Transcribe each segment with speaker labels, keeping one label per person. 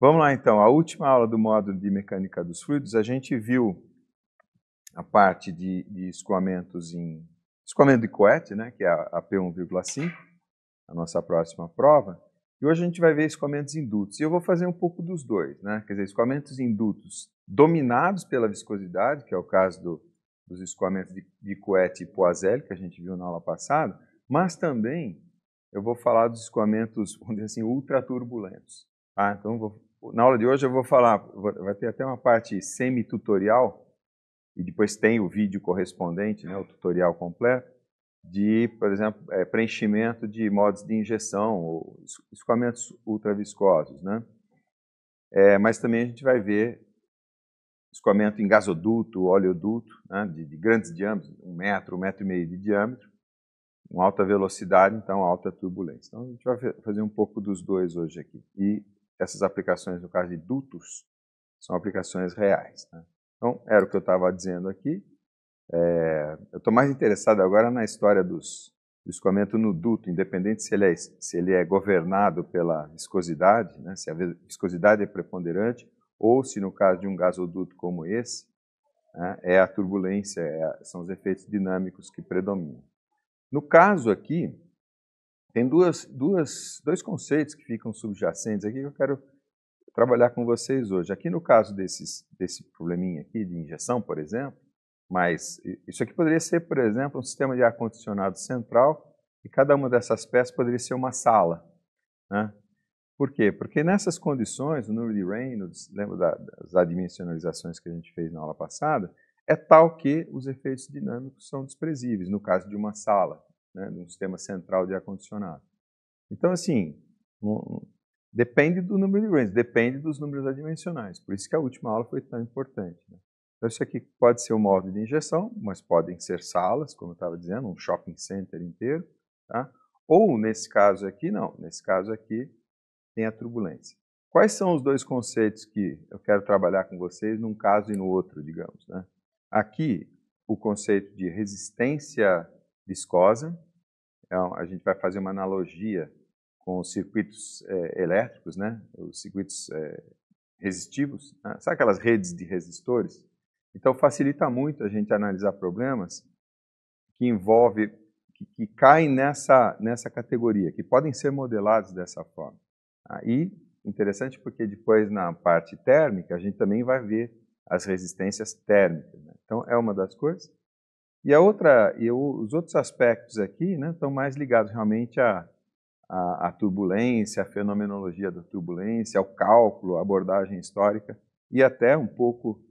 Speaker 1: Vamos lá então, a última aula do módulo de mecânica dos fluidos, a gente viu a parte de escoamento de Couette, né, que é a P1,5, a nossa próxima prova, e hoje a gente vai ver escoamentos indutos, e eu vou fazer um pouco dos dois, né, quer dizer, escoamentos indutos dominados pela viscosidade, que é o caso dos escoamentos de Couette e Poiseuille, que a gente viu na aula passada, mas também eu vou falar dos escoamentos, vamos dizer assim, ultraturbulentos. Tá? Então, na aula de hoje eu vou falar, vai ter até uma parte semi-tutorial, e depois tem o vídeo correspondente, né, o tutorial completo, de, por exemplo, preenchimento de modos de injeção, ou escoamentos ultraviscosos, né? Mas também a gente vai ver escoamento em gasoduto, oleoduto, né, de grandes diâmetros, 1 metro, 1,5 metro de diâmetro, com alta velocidade, então alta turbulência. Então a gente vai fazer um pouco dos dois hoje aqui. E essas aplicações, no caso de dutos, são aplicações reais, né? Então, era o que eu estava dizendo aqui. Eu estou mais interessado agora na história do escoamento no duto, independente se ele é governado pela viscosidade, né, se a viscosidade é preponderante, ou se no caso de um gasoduto como esse, né, é a turbulência, são os efeitos dinâmicos que predominam. No caso aqui, tem dois conceitos que ficam subjacentes aqui que eu quero trabalhar com vocês hoje. Aqui no caso desse probleminha aqui de injeção, por exemplo, mas isso aqui poderia ser, por exemplo, um sistema de ar-condicionado central e cada uma dessas peças poderia ser uma sala, né? Por quê? Porque nessas condições, o número de Reynolds, lembra das adimensionalizações que a gente fez na aula passada, é tal que os efeitos dinâmicos são desprezíveis, no caso de uma sala, né, de um sistema central de ar-condicionado. Então, assim, depende do número de Reynolds, depende dos números adimensionais. Por isso que a última aula foi tão importante, né? Então, isso aqui pode ser um modo de injeção, mas podem ser salas, como eu estava dizendo, um shopping center inteiro, tá? Ou, nesse caso aqui, não. Nesse caso aqui, tem a turbulência. Quais são os dois conceitos que eu quero trabalhar com vocês num caso e no outro, digamos, né? Aqui, o conceito de resistência viscosa. Então, a gente vai fazer uma analogia com os circuitos elétricos, né? Os circuitos resistivos, né? Sabe aquelas redes de resistores? Então, facilita muito a gente analisar problemas que caem nessa categoria, que podem ser modelados dessa forma. Aí, interessante porque depois na parte térmica, a gente também vai ver as resistências térmicas, né? Então, é uma das coisas. E os outros aspectos aqui, né, estão mais ligados realmente à turbulência, à fenomenologia da turbulência, ao cálculo, à abordagem histórica e até um pouco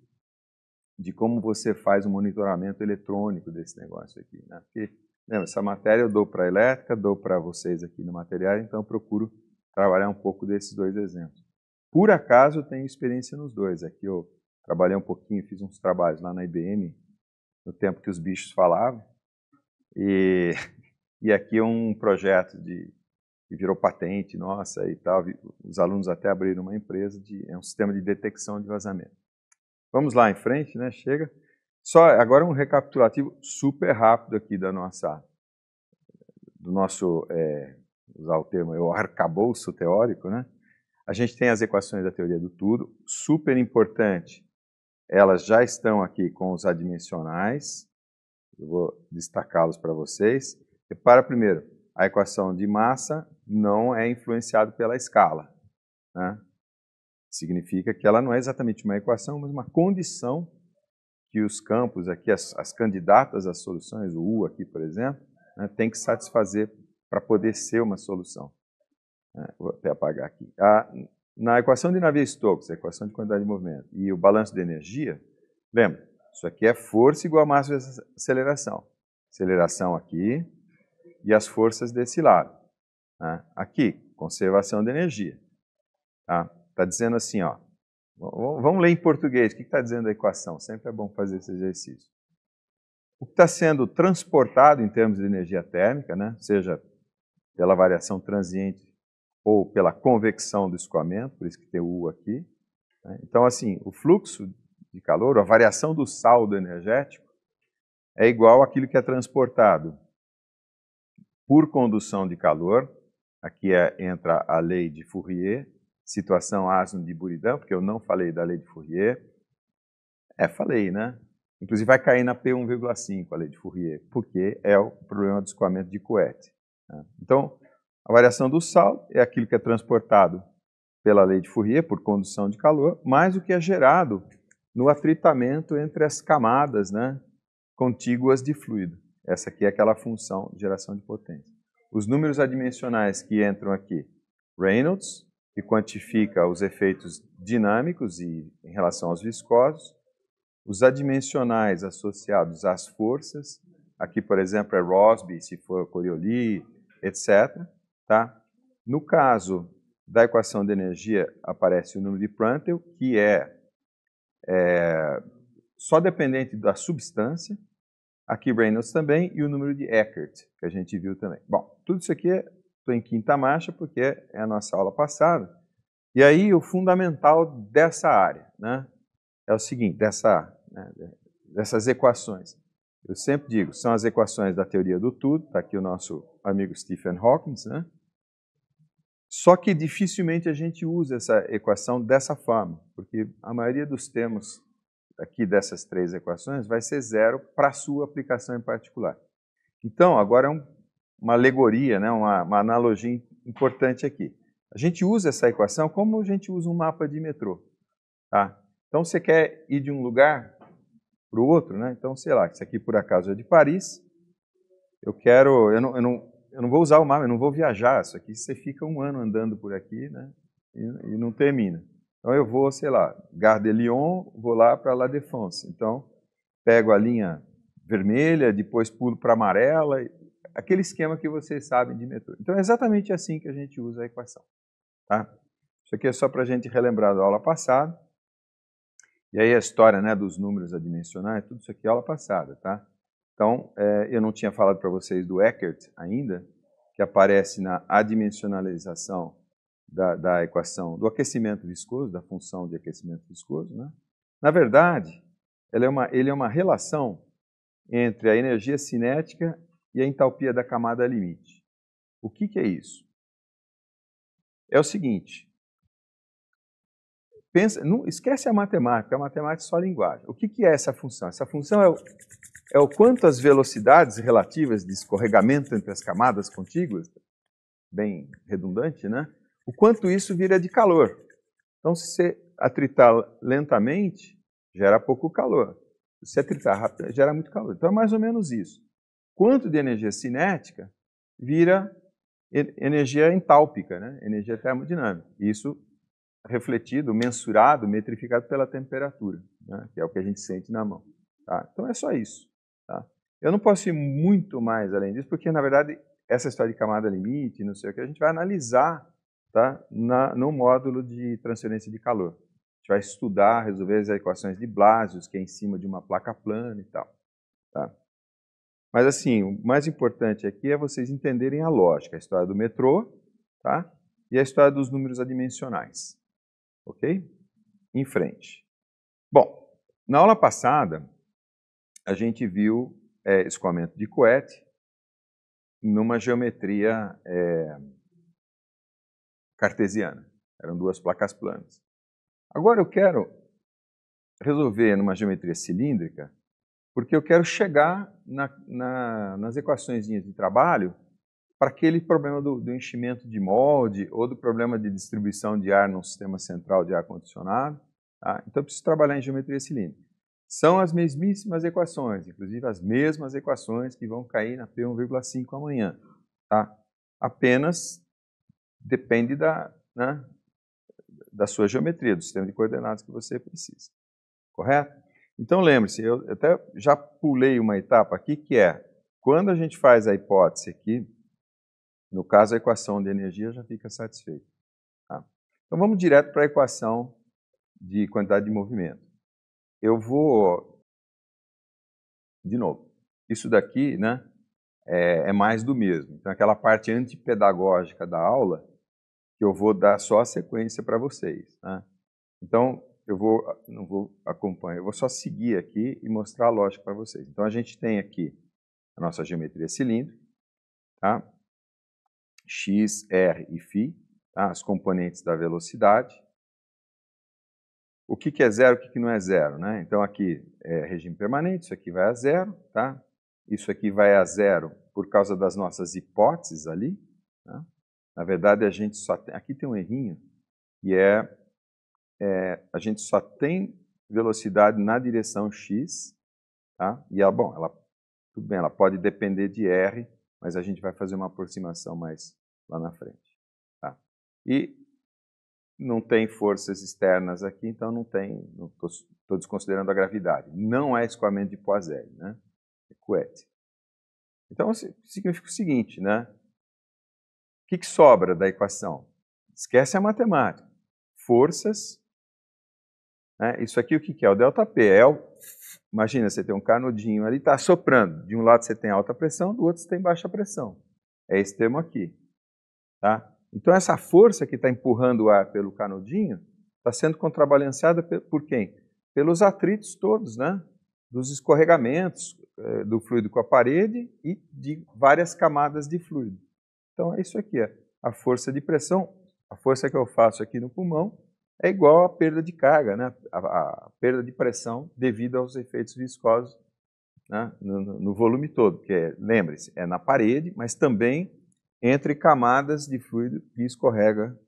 Speaker 1: de como você faz o monitoramento eletrônico desse negócio aqui, né? Porque, lembra, essa matéria eu dou para a elétrica, dou para vocês aqui no material, então eu procuro trabalhar um pouco desses dois exemplos. Por acaso eu tenho experiência nos dois. Aqui eu trabalhei um pouquinho, fiz uns trabalhos lá na IBM, no tempo que os bichos falavam, e aqui é um projeto que virou patente nossa e tal, os alunos até abriram uma empresa, é um sistema de detecção de vazamento. Vamos lá em frente, né? Chega. Só agora um recapitulativo super rápido aqui do nosso, usar o termo, o arcabouço teórico, né? A gente tem as equações da teoria do tudo, super importante, elas já estão aqui com os adimensionais, eu vou destacá-los para vocês. Repara primeiro, a equação de massa não é influenciada pela escala, né? Significa que ela não é exatamente uma equação, mas uma condição que os campos aqui, as candidatas às soluções, o U aqui, por exemplo, né, tem que satisfazer para poder ser uma solução. Vou até apagar aqui. Na equação de Navier-Stokes, a equação de quantidade de movimento, e o balanço de energia, lembra, isso aqui é força igual a massa vezes aceleração. Aceleração aqui e as forças desse lado, né? Aqui, conservação de energia. Tá dizendo assim, ó, vamos ler em português, o que está dizendo a equação? Sempre é bom fazer esse exercício. O que está sendo transportado em termos de energia térmica, né, seja pela variação transiente ou pela convecção do escoamento, por isso que tem o U aqui, né? Então, assim, o fluxo de calor, a variação do saldo energético, é igual àquilo que é transportado por condução de calor. Aqui entra a lei de Fourier, situação asno de Buridan, porque eu não falei da lei de Fourier. Falei, né? Inclusive vai cair na P1,5 a lei de Fourier, porque é o problema do escoamento de Couette. Né? Então, a variação do sal é aquilo que é transportado pela lei de Fourier, por condução de calor, mais o que é gerado no atritamento entre as camadas, né, contíguas de fluido. Essa aqui é aquela função de geração de potência. Os números adimensionais que entram aqui, Reynolds, que quantifica os efeitos dinâmicos em relação aos viscosos, os adimensionais associados às forças, aqui, por exemplo, é Rossby, se for Coriolis, etc. Tá? No caso da equação de energia, aparece o número de Prandtl, que é só dependente da substância, aqui Reynolds também, e o número de Eckert, que a gente viu também. Bom, tudo isso aqui estou em quinta marcha, porque é a nossa aula passada. E aí, o fundamental dessa área, né, é o seguinte, dessas equações. Eu sempre digo, são as equações da teoria do tudo, está aqui o nosso amigo Stephen Hawking, né? Só que dificilmente a gente usa essa equação dessa forma, porque a maioria dos termos aqui dessas três equações vai ser zero para a sua aplicação em particular. Então, agora é uma alegoria, né, uma analogia importante aqui. A gente usa essa equação como a gente usa um mapa de metrô. Tá? Então, você quer ir de um lugar para o outro, né? Então, sei lá, isso aqui por acaso é de Paris, eu não vou usar o mapa, eu não vou viajar, isso aqui você fica um ano andando por aqui, né? E não termina. Então eu vou, sei lá, Gare de Lyon, vou lá para La Défense. Então, pego a linha vermelha, depois pulo para amarela, aquele esquema que vocês sabem de metrô. Então é exatamente assim que a gente usa a equação. Tá? Isso aqui é só para a gente relembrar da aula passada. E aí a história, né, dos números adimensionais, tudo isso aqui é aula passada, tá? Então, eu não tinha falado para vocês do Eckert ainda, que aparece na adimensionalização da equação do aquecimento viscoso, da função de aquecimento viscoso, né? Na verdade, ele é uma relação entre a energia cinética e a entalpia da camada limite. O que é isso? É o seguinte, esquece a matemática é só linguagem. O que é essa função? Essa função é o quanto as velocidades relativas de escorregamento entre as camadas contíguas, bem redundante, né? O quanto isso vira de calor. Então, se você atritar lentamente, gera pouco calor. Se você atritar rápido, gera muito calor. Então, é mais ou menos isso. Quanto de energia cinética vira energia entálpica, né? Energia termodinâmica. Isso refletido, mensurado, metrificado pela temperatura, né? Que é o que a gente sente na mão. Tá? Então, é só isso. Tá? Eu não posso ir muito mais além disso, porque, na verdade, essa história de camada limite, não sei o que, a gente vai analisar, tá, no módulo de transferência de calor. A gente vai estudar, resolver as equações de Blasius, que é em cima de uma placa plana e tal. Tá? Mas, assim, o mais importante aqui é vocês entenderem a lógica, a história do metrô, tá, e a história dos números adimensionais. Ok? Em frente. Bom, na aula passada, a gente viu escoamento de Couette numa geometria cartesiana. Eram duas placas planas. Agora eu quero resolver numa geometria cilíndrica, porque eu quero chegar nas equações de trabalho para aquele problema do enchimento de molde ou do problema de distribuição de ar num sistema central de ar-condicionado. Tá? Então eu preciso trabalhar em geometria cilíndrica. São as mesmíssimas equações, inclusive as mesmas equações que vão cair na P1,5 amanhã. Tá? Apenas depende da sua geometria, do sistema de coordenadas que você precisa. Correto? Então lembre-se, eu até já pulei uma etapa aqui, que é, quando a gente faz a hipótese aqui, no caso a equação de energia já fica satisfeita. Tá? Então vamos direto para a equação de quantidade de movimento. Eu vou, de novo, isso daqui, né, é mais do mesmo. Então aquela parte antipedagógica da aula, que eu vou dar só a sequência para vocês. Tá? Então, não vou acompanhar, eu vou só seguir aqui e mostrar a lógica para vocês. Então, a gente tem aqui a nossa geometria cilíndrica, tá? X, R e φ. tá? As componentes da velocidade. O que é zero, o que não é zero, né? Então aqui é regime permanente, isso aqui vai a zero, tá? Isso aqui vai a zero por causa das nossas hipóteses ali, tá? Na verdade, a gente só tem... Aqui tem um errinho, que a gente só tem velocidade na direção x, tá? E ela, bom, tudo bem, ela pode depender de r, mas a gente vai fazer uma aproximação mais lá na frente, tá? E não tem forças externas aqui, então não estou desconsiderando a gravidade. Não é escoamento de Poiseuille, né? É Couette. Então, significa o seguinte, né? O que sobra da equação? Esquece a matemática. Forças, né? Isso aqui o que é? O ΔP. Imagina, você tem um canudinho ali, está soprando. De um lado você tem alta pressão, do outro você tem baixa pressão. É esse termo aqui, tá? Então, essa força que está empurrando o ar pelo canudinho está sendo contrabalanceada por quem? Pelos atritos todos, né? Dos escorregamentos do fluido com a parede e de várias camadas de fluido. Então, é isso aqui. A força de pressão, a força que eu faço aqui no pulmão, é igual à perda de carga, né? A perda de pressão devido aos efeitos viscosos, né? No volume todo, que lembre-se, é na parede, mas também entre camadas de fluido que escorregam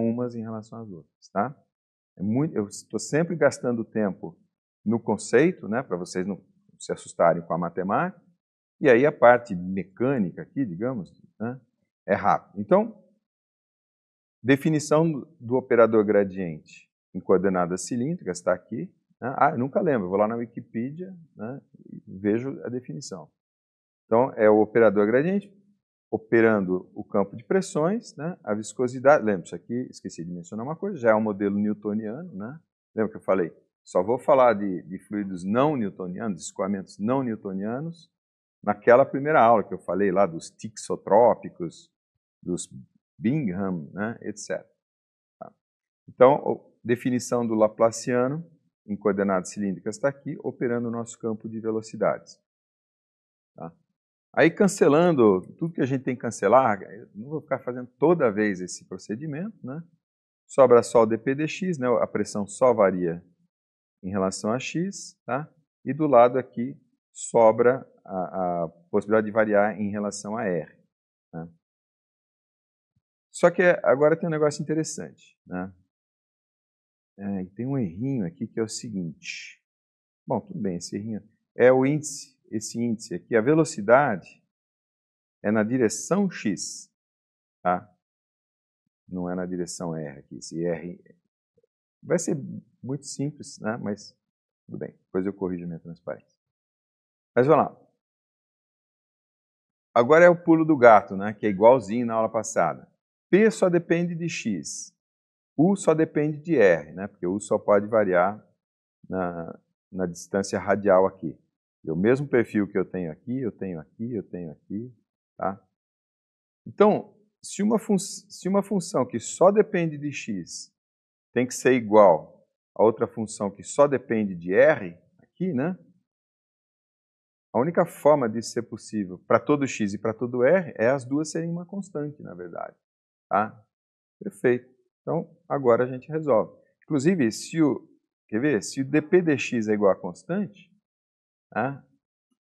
Speaker 1: umas em relação às outras, tá? Eu estou sempre gastando tempo no conceito, né, para vocês não se assustarem com a matemática, e aí a parte mecânica aqui, digamos, né, é rápido. Então, definição do operador gradiente em coordenadas cilíndricas está aqui, né? Eu nunca lembro, vou lá na Wikipedia, né, e vejo a definição. Então, é o operador gradiente operando o campo de pressões, né, a viscosidade. Lembra, isso aqui, esqueci de mencionar uma coisa, já é um modelo newtoniano, né? Lembra que eu falei? Só vou falar de fluidos não newtonianos, escoamentos não newtonianos, naquela primeira aula que eu falei lá dos tixotrópicos, dos Bingham, né, etc. Tá? Então, definição do Laplaciano em coordenadas cilíndricas está aqui, operando o nosso campo de velocidades. Tá? Aí, cancelando tudo que a gente tem que cancelar, não vou ficar fazendo toda vez esse procedimento, né? Sobra só o dp dx, né? A pressão só varia em relação a x, tá? E do lado aqui sobra a possibilidade de variar em relação a r. Né? Só que agora tem um negócio interessante, né? Tem um errinho aqui que é o seguinte. Bom, tudo bem, esse errinho é o índice, esse índice aqui, a velocidade é na direção x, tá? Não é na direção r aqui. Esse r vai ser muito simples, né? Mas tudo bem, depois eu corrijo a minha transparência. Mas vamos lá. Agora é o pulo do gato, né? Que é igualzinho na aula passada. P só depende de x. U só depende de r, né? Porque U só pode variar na distância radial aqui. E o mesmo perfil que eu tenho aqui, eu tenho aqui, eu tenho aqui, tá? Então, se uma função que só depende de x tem que ser igual a outra função que só depende de r, aqui, né? A única forma disso ser possível para todo x e para todo r é as duas serem uma constante, na verdade. Tá? Perfeito. Então, agora a gente resolve. Inclusive, quer ver? Se o dp dx é igual a constante, tá?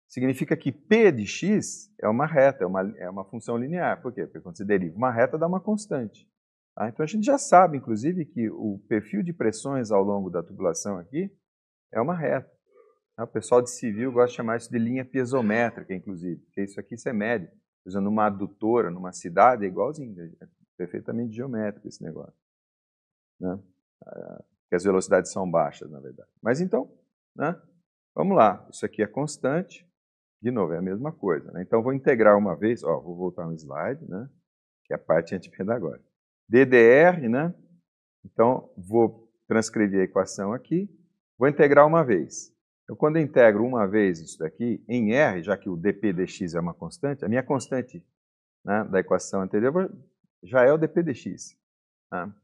Speaker 1: Significa que p de x é uma reta, é uma função linear. Por quê? Porque quando você deriva uma reta, dá uma constante. Tá? Então, a gente já sabe, inclusive, que o perfil de pressões ao longo da tubulação aqui é uma reta. Tá? O pessoal de civil gosta de chamar isso de linha piezométrica, inclusive, porque isso aqui você mede. Usando uma adutora numa cidade, é igualzinho, é perfeitamente geométrico esse negócio. Né? Porque as velocidades são baixas, na verdade. Mas então, né? Vamos lá. Isso aqui é constante. De novo, é a mesma coisa. Né? Então, vou integrar uma vez. Vou voltar um slide, né? Que é a parte antipedagógica. DDR, né? Então, vou transcrever a equação aqui. Vou integrar uma vez. Então, quando eu integro uma vez isso daqui, em R, já que o dp dx é uma constante, a minha constante, né, da equação anterior já é o dp dx. Né?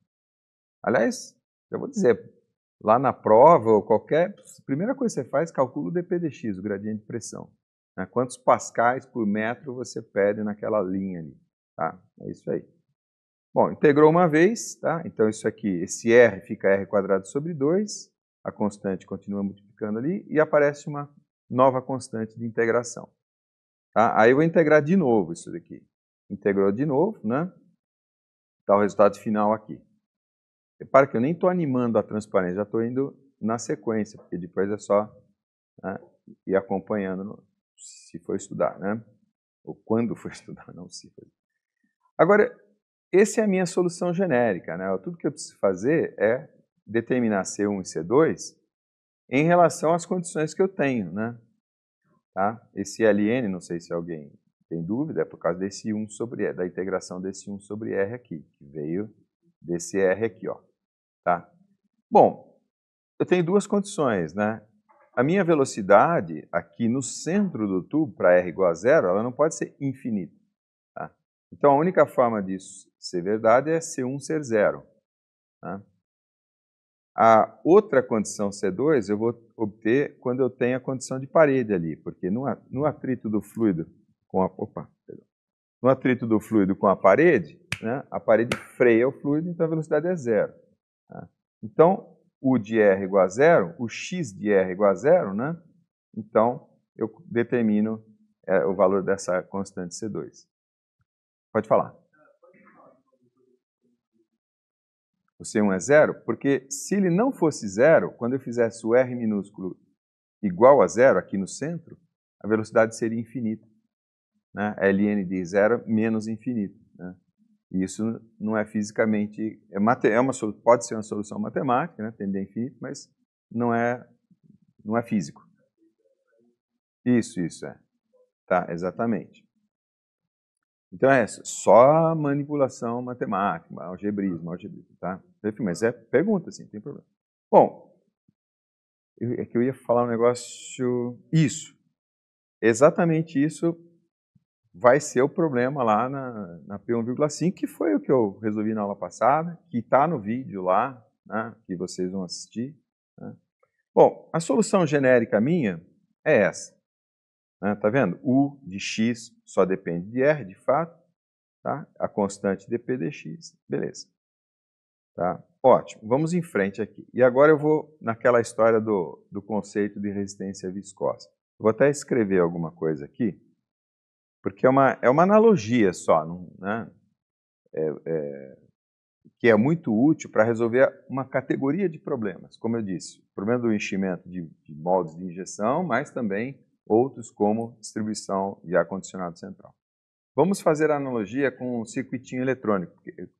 Speaker 1: Aliás, eu vou dizer, lá na prova ou qualquer... Primeira coisa que você faz, calcula o dp dx, o gradiente de pressão. Né? Quantos pascais por metro você perde naquela linha ali. Tá? É isso aí. Bom, integrou uma vez, tá? Então isso aqui, esse r fica r² sobre 2, a constante continua multiplicando ali e aparece uma nova constante de integração. Tá? Aí eu vou integrar de novo isso daqui. Integrou de novo, né? Está o resultado final aqui. Repara que eu nem estou animando a transparência, já estou indo na sequência, porque depois é só, né, ir acompanhando se for estudar, né? Ou quando for estudar, não se for. Agora, essa é a minha solução genérica, né? Tudo que eu preciso fazer é determinar C1 e C2 em relação às condições que eu tenho, né? Tá? Esse ln, não sei se alguém tem dúvida, é por causa desse 1 sobre R, da integração desse 1 sobre R aqui, que veio desse R aqui, ó. Tá? Bom, eu tenho duas condições, né? A minha velocidade aqui no centro do tubo, para R igual a 0, ela não pode ser infinita. Tá? Então, a única forma disso ser verdade é C1 ser 0. Tá? A outra condição C2 eu vou obter quando eu tenho a condição de parede ali, porque no atrito do fluido com no atrito do fluido com a parede, né, a parede freia o fluido, então a velocidade é 0. Tá? Então, U de R igual a 0, o X de R igual a 0, né? Então, eu determino o valor dessa constante C2. Pode falar. O C1 é 0, porque se ele não fosse 0, quando eu fizesse o R minúsculo igual a 0 aqui no centro, a velocidade seria infinita. Né? ln de 0 menos infinito. Né? E isso não é fisicamente... pode ser uma solução matemática, né? Tender a infinito, mas não é físico. Isso é. Tá, exatamente. Então é só manipulação matemática, algebrismo, tá? Mas é pergunta, sim, não tem problema. Bom, é que eu ia falar um negócio... Isso. Exatamente isso vai ser o problema lá na P1,5, que foi o que eu resolvi na aula passada, que está no vídeo lá, né, que vocês vão assistir. Né? Bom, a solução genérica minha é essa. Né? Tá vendo? U de x só depende de R, de fato. Tá? A constante dp dx. Beleza. Tá? Ótimo. Vamos em frente aqui. E agora eu vou naquela história do conceito de resistência viscosa. Vou até escrever alguma coisa aqui, porque é uma analogia só, né? Que é muito útil para resolver uma categoria de problemas. Como eu disse, o problema do enchimento de moldes de injeção, mas também outros como distribuição de ar-condicionado central. Vamos fazer a analogia com o circuitinho eletrônico,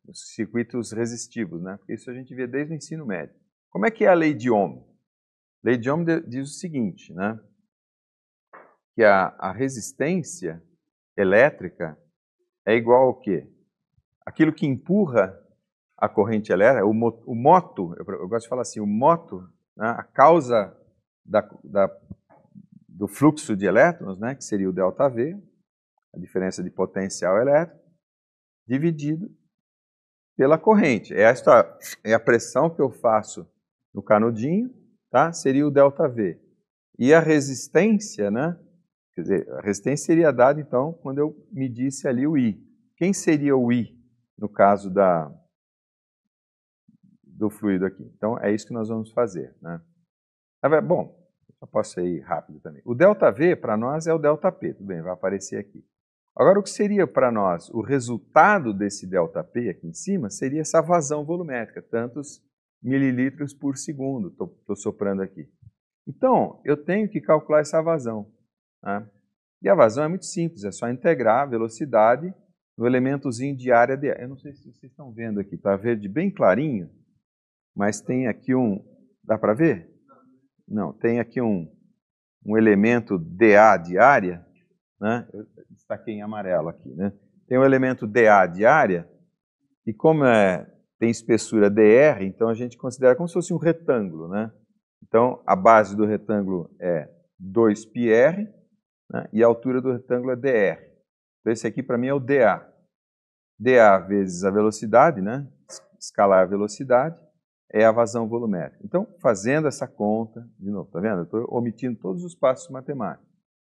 Speaker 1: os circuitos resistivos, né? Porque isso a gente vê desde o ensino médio. Como é que é a lei de Ohm? A lei de Ohm diz o seguinte, né? Que a resistência elétrica é igual ao quê? Aquilo que empurra a corrente elétrica, o moto, eu gosto de falar assim, o moto, né, a causa do fluxo de elétrons, né, que seria o ΔV, a diferença de potencial elétrico, dividido pela corrente. É a pressão que eu faço no canudinho, tá? Seria o ΔV. E a resistência, né? Quer dizer, a resistência seria dada, então, quando eu medisse ali o I. Quem seria o I, no caso do fluido aqui? Então, é isso que nós vamos fazer, né? Bom, só posso ir rápido também. O ΔV, para nós, é o ΔP. Tudo bem, vai aparecer aqui. Agora, o que seria para nós o resultado desse ΔP aqui em cima seria essa vazão volumétrica, tantos mililitros por segundo, estou soprando aqui. Então, eu tenho que calcular essa vazão. Né? E a vazão é muito simples, é só integrar a velocidade no elementozinho de área de... Eu não sei se vocês estão vendo aqui, está verde bem clarinho, mas tem aqui um... Dá para ver? Não, tem aqui um elemento dA de área, né? Eu destaquei em amarelo aqui, né? Tem um elemento dA de área, e como tem espessura dr, então a gente considera como se fosse um retângulo, né? Então, a base do retângulo é 2πr, né? E a altura do retângulo é dr. Então, esse aqui para mim é o dA. dA vezes a velocidade, né? Escalar a velocidade, é a vazão volumétrica. Então, fazendo essa conta, de novo, tá vendo? Eu estou omitindo todos os passos matemáticos.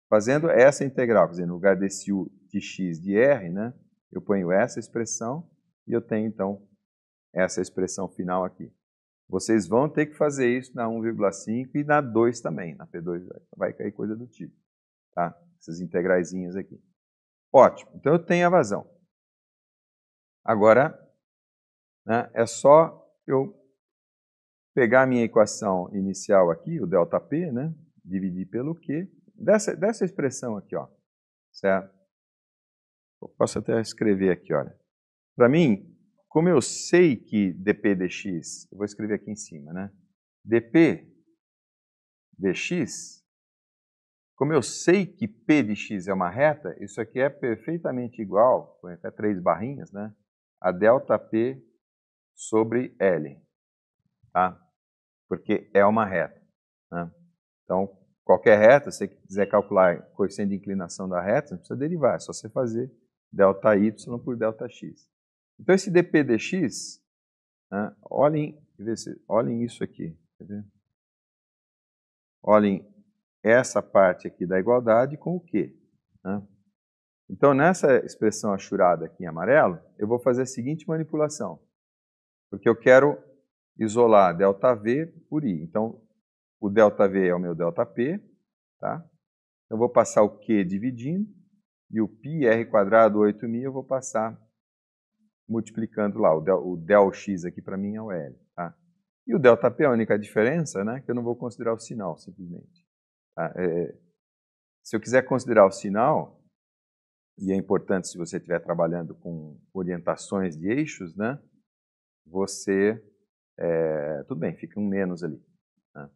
Speaker 1: Fazendo essa integral, quer dizer, no lugar desse U de x de R, né, eu ponho essa expressão, e eu tenho, então, essa expressão final aqui. Vocês vão ter que fazer isso na 1,5 e na 2 também. Na P2 vai cair coisa do tipo. Tá? Essas integraizinhas aqui. Ótimo. Então, eu tenho a vazão. Agora, né, é só eu pegar a minha equação inicial aqui, o ΔP, né, dividir pelo Q, dessa expressão aqui, ó, certo? Eu posso até escrever aqui, olha. Para mim, como eu sei que dp dx, eu vou escrever aqui em cima, né? dp dx, como eu sei que p de x é uma reta, isso aqui é perfeitamente igual, põe até 3 barrinhas, né? A ΔP sobre L, tá? Porque é uma reta, né? Então, qualquer reta, se você quiser calcular o coeficiente de inclinação da reta, não precisa derivar, é só você fazer ΔY por ΔX. Então, esse dp dx, né, olhem isso aqui, quer ver? Olhem essa parte aqui da igualdade com o Q. Né? Então, nessa expressão achurada aqui em amarelo, eu vou fazer a seguinte manipulação, porque eu quero isolar ΔV por I. Então, o ΔV é o meu ΔP, tá? Eu vou passar o Q dividindo, e o πr² 8.000 eu vou passar multiplicando lá. O ΔX aqui para mim é o L. Tá? E o ΔP, a única diferença, né, que eu não vou considerar o sinal, simplesmente. Tá? Se eu quiser considerar o sinal, e é importante se você estiver trabalhando com orientações de eixos, né, você, tudo bem, fica um menos ali. Né?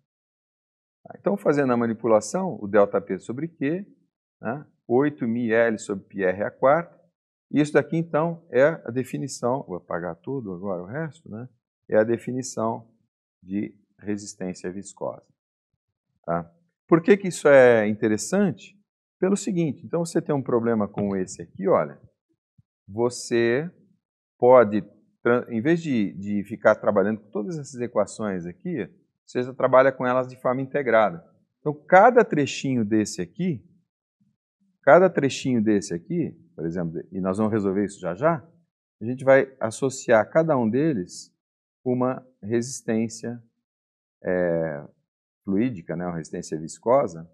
Speaker 1: Então, fazendo a manipulação, o ΔP sobre Q, né, 8.000L sobre πr², isso daqui, então, é a definição, vou apagar tudo agora, o resto, né, é a definição de resistência viscosa. Tá? Por que que isso é interessante? Pelo seguinte, então você tem um problema com esse aqui, olha, você pode, em vez de ficar trabalhando com todas essas equações aqui, você já trabalha com elas de forma integrada. Então, cada trechinho desse aqui, por exemplo, e nós vamos resolver isso já já, a gente vai associar a cada um deles uma resistência fluídica, né, uma resistência viscosa,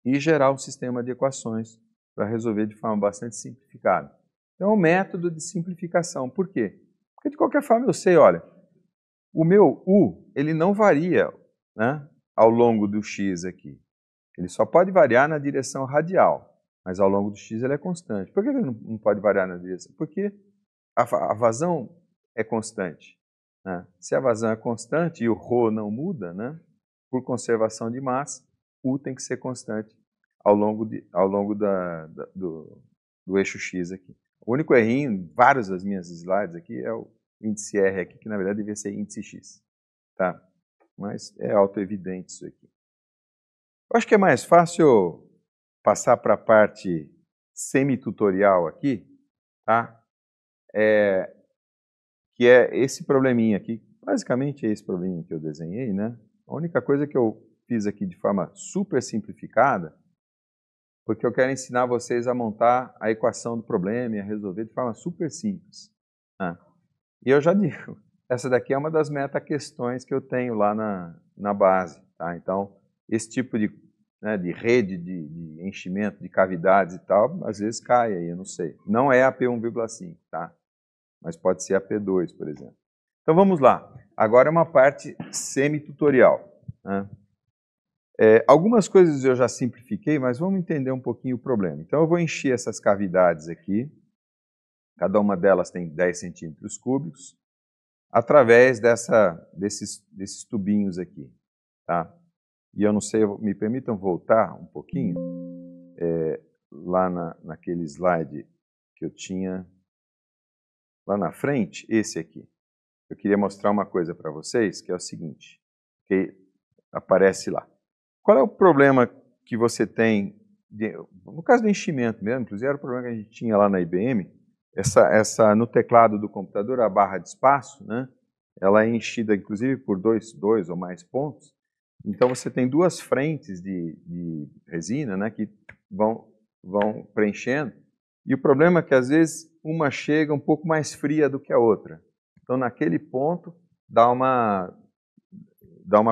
Speaker 1: e gerar um sistema de equações para resolver de forma bastante simplificada. Então, é um método de simplificação. Por quê? Porque, de qualquer forma, eu sei, olha, o meu U, ele não varia, né, ao longo do X aqui. Ele só pode variar na direção radial, mas ao longo do X ele é constante. Por que ele não pode variar na direção? Porque a vazão é constante. Né? Se a vazão é constante e o ρ não muda, né, por conservação de massa, U tem que ser constante ao longo do eixo X aqui. O único errinho em vários das minhas slides aqui é o índice R aqui, que na verdade devia ser índice X. Tá? Mas é autoevidente isso aqui. Eu acho que é mais fácil passar para a parte semi-tutorial aqui, tá? Que é esse probleminha aqui. Basicamente é esse probleminha que eu desenhei, né? A única coisa que eu fiz aqui de forma super simplificada, porque eu quero ensinar vocês a montar a equação do problema e a resolver de forma super simples. Né? E eu já digo, essa daqui é uma das meta-questões que eu tenho lá na base. Tá? Então, esse tipo de rede de enchimento de cavidades e tal, às vezes cai aí, eu não sei. Não é a P1,5, tá? Mas pode ser a P2, por exemplo. Então vamos lá. Agora é uma parte semi-tutorial. Né? Algumas coisas eu já simplifiquei, mas vamos entender um pouquinho o problema. Então eu vou encher essas cavidades aqui, cada uma delas tem 10 centímetros cúbicos, através desses tubinhos aqui. Tá? E eu não sei, me permitam voltar um pouquinho, lá naquele slide que eu tinha lá na frente, esse aqui. Eu queria mostrar uma coisa para vocês, que é o seguinte, que aparece lá. Qual é o problema que você tem, no caso do enchimento mesmo, inclusive era o problema que a gente tinha lá na IBM, no teclado do computador, a barra de espaço, né, ela é enchida inclusive por dois ou mais pontos, então você tem duas frentes de resina, né, que vão preenchendo, e o problema é que às vezes uma chega um pouco mais fria do que a outra. Então, naquele ponto, dá uma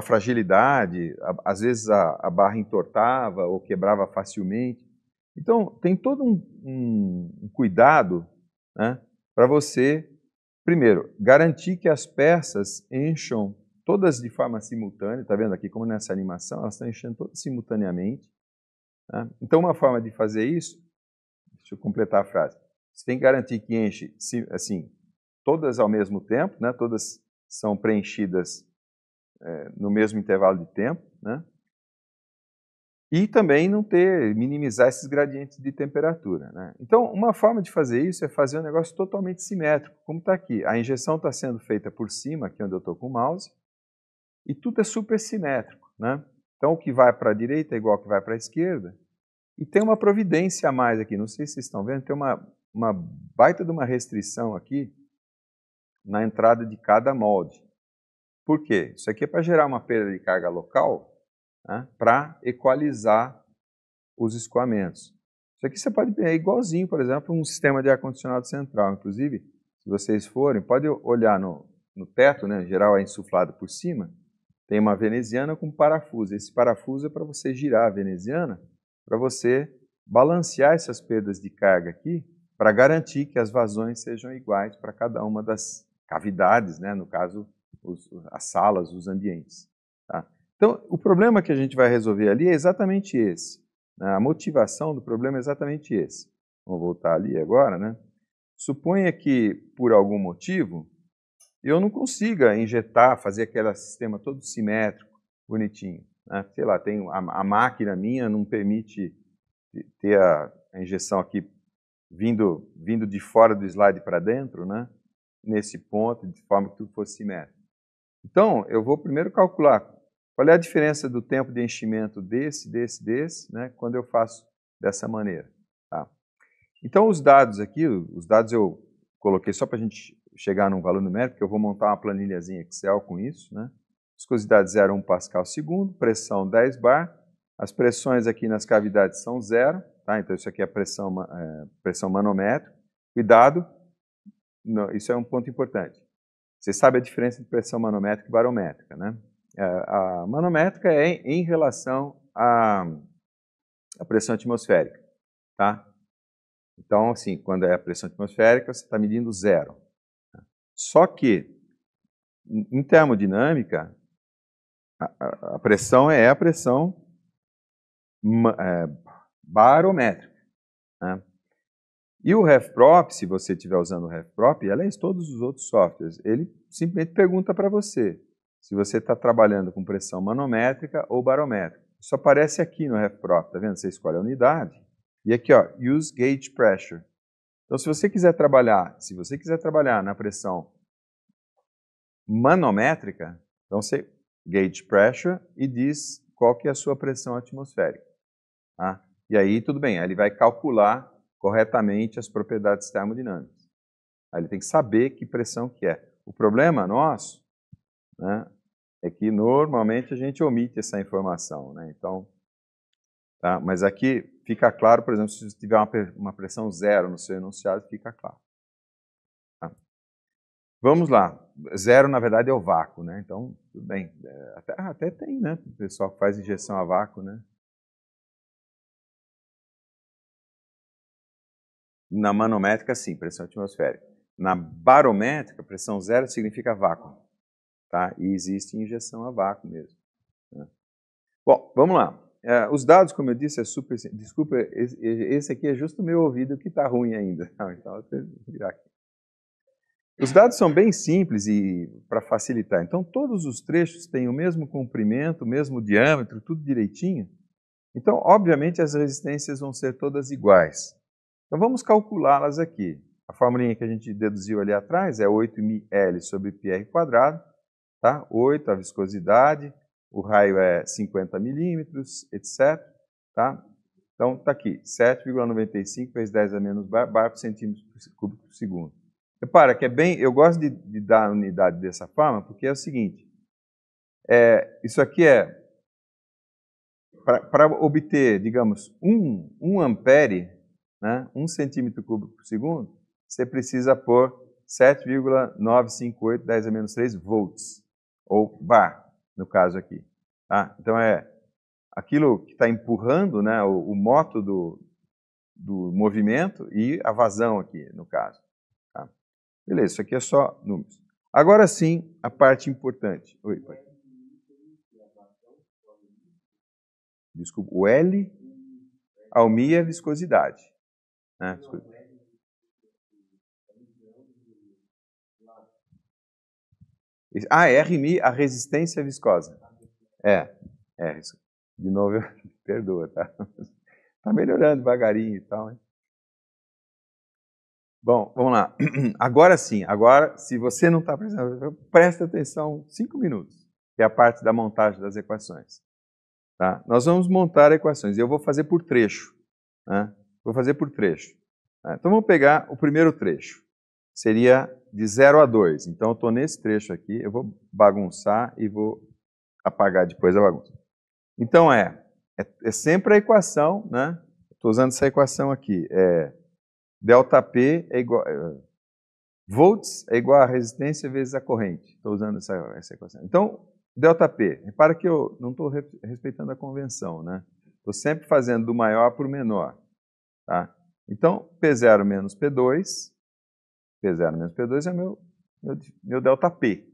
Speaker 1: fragilidade, às vezes a barra entortava ou quebrava facilmente. Então, tem todo um cuidado, né, para você, primeiro, garantir que as peças encham todas de forma simultânea. Está vendo aqui como nessa animação, elas estão enchendo todas simultaneamente. Né? Então, uma forma de fazer isso, deixa eu completar a frase, você tem que garantir que enche assim, todas ao mesmo tempo, né? Todas são preenchidas no mesmo intervalo de tempo, né? E também não minimizar esses gradientes de temperatura, né? Então, uma forma de fazer isso é fazer um negócio totalmente simétrico, como está aqui. A injeção está sendo feita por cima, aqui onde eu estou com o mouse, e tudo é super simétrico, né? Então, o que vai para a direita é igual ao que vai para a esquerda, e tem uma providência a mais aqui, não sei se vocês estão vendo, tem uma baita de uma restrição aqui na entrada de cada molde. Por quê? Isso aqui é para gerar uma perda de carga local, né, para equalizar os escoamentos. Isso aqui você pode ver igualzinho, por exemplo, um sistema de ar-condicionado central. Inclusive, se vocês forem, pode olhar no teto, né, em geral é insuflado por cima, tem uma veneziana com parafuso. Esse parafuso é para você girar a veneziana, para você balancear essas perdas de carga aqui, para garantir que as vazões sejam iguais para cada uma das cavidades, né, no caso, as salas, os ambientes. Tá? Então, o problema que a gente vai resolver ali é exatamente esse. Né? A motivação do problema é exatamente esse. Vamos voltar ali agora, né? Suponha que, por algum motivo, eu não consiga injetar, fazer aquele sistema todo simétrico, bonitinho. Né? Sei lá, a máquina minha não permite ter a injeção aqui vindo de fora do slide para dentro, né? Nesse ponto, de forma que tudo fosse simétrico. Então, eu vou primeiro calcular qual é a diferença do tempo de enchimento desse, né, quando eu faço dessa maneira. Tá? Então, os dados aqui, eu coloquei só para a gente chegar num valor numérico, porque eu vou montar uma planilhazinha Excel com isso. Né? Viscosidade 0,1 pascal segundo, pressão 10 bar, as pressões aqui nas cavidades são 0, tá? Então isso aqui é pressão manométrica. Cuidado, isso é um ponto importante. Você sabe a diferença entre pressão manométrica e barométrica, né? A manométrica é em relação à pressão atmosférica, tá? Então, assim, quando é a pressão atmosférica, você está medindo 0. Só que, em termodinâmica, a pressão é a pressão barométrica, né? E o RefProp, se você estiver usando o RefProp, aliás, todos os outros softwares, ele simplesmente pergunta para você se você está trabalhando com pressão manométrica ou barométrica. Isso aparece aqui no RefProp, tá vendo? Você escolhe a unidade e aqui, ó, Use Gauge Pressure. Então, se você quiser trabalhar na pressão manométrica, então você Gauge Pressure e diz qual que é a sua pressão atmosférica. Tá? E aí, tudo bem, aí ele vai calcular corretamente as propriedades termodinâmicas. Aí ele tem que saber que pressão que é. O problema nosso, né, é que normalmente a gente omite essa informação. Né? Então, tá? Mas aqui fica claro, por exemplo, se você tiver uma pressão 0 no seu enunciado, fica claro. Tá? Vamos lá. 0, na verdade, é o vácuo. Né? Então, tudo bem. Até tem, né? O pessoal que faz injeção a vácuo, né? Na manométrica, sim, pressão atmosférica. Na barométrica, pressão 0 significa vácuo. Tá? E existe injeção a vácuo mesmo. Né? Bom, vamos lá. Os dados, como eu disse, é super... Desculpa, esse aqui é justo o meu ouvido que está ruim ainda. Então, eu tenho que virar aqui. Os dados são bem simples e para facilitar. Então, todos os trechos têm o mesmo comprimento, o mesmo diâmetro, tudo direitinho. Então, obviamente, as resistências vão ser todas iguais. Então, vamos calculá-las aqui. A formulinha que a gente deduziu ali atrás é 8L sobre πr quadrado, tá? 8 a viscosidade, o raio é 50 milímetros, etc. Tá? Então, está aqui, 7,95 vezes 10 a menos bar por centímetro cúbico por segundo. Repara que é bem, eu gosto de dar a unidade dessa forma, porque é o seguinte, isso aqui é, para obter, digamos, 1 ampere, né, 1 centímetro cúbico por segundo, você precisa pôr 7,958 10 a menos 3 volts, ou bar, no caso aqui. Tá? Então, é aquilo que está empurrando, né, o moto do movimento e a vazão aqui, no caso. Tá? Beleza, isso aqui é só números. Agora sim, a parte importante. Oi, pai. Desculpa, o L, almi é viscosidade. Né? Ah, RMI, a resistência viscosa. De novo, perdoa, tá? Tá melhorando devagarinho e tal, hein? Bom, vamos lá. Agora sim, agora, se você não está prestando, presta atenção 5 minutos, que é a parte da montagem das equações. Tá? Nós vamos montar equações, e eu vou fazer por trecho. Né? Vou fazer por trecho. Tá? Então, vamos pegar o primeiro trecho. Seria de 0 a 2. Então, eu estou nesse trecho aqui, eu vou bagunçar e vou apagar depois a bagunça. Então, é sempre a equação, né? Estou usando essa equação aqui. ΔP é igual... volts é igual a resistência vezes a corrente. Estou usando essa equação. Então, ΔP. Repara que eu não estou respeitando a convenção, né? Estou sempre fazendo do maior para o menor. Tá? Então, P0 menos P2. P0 menos P2 é meu ΔP.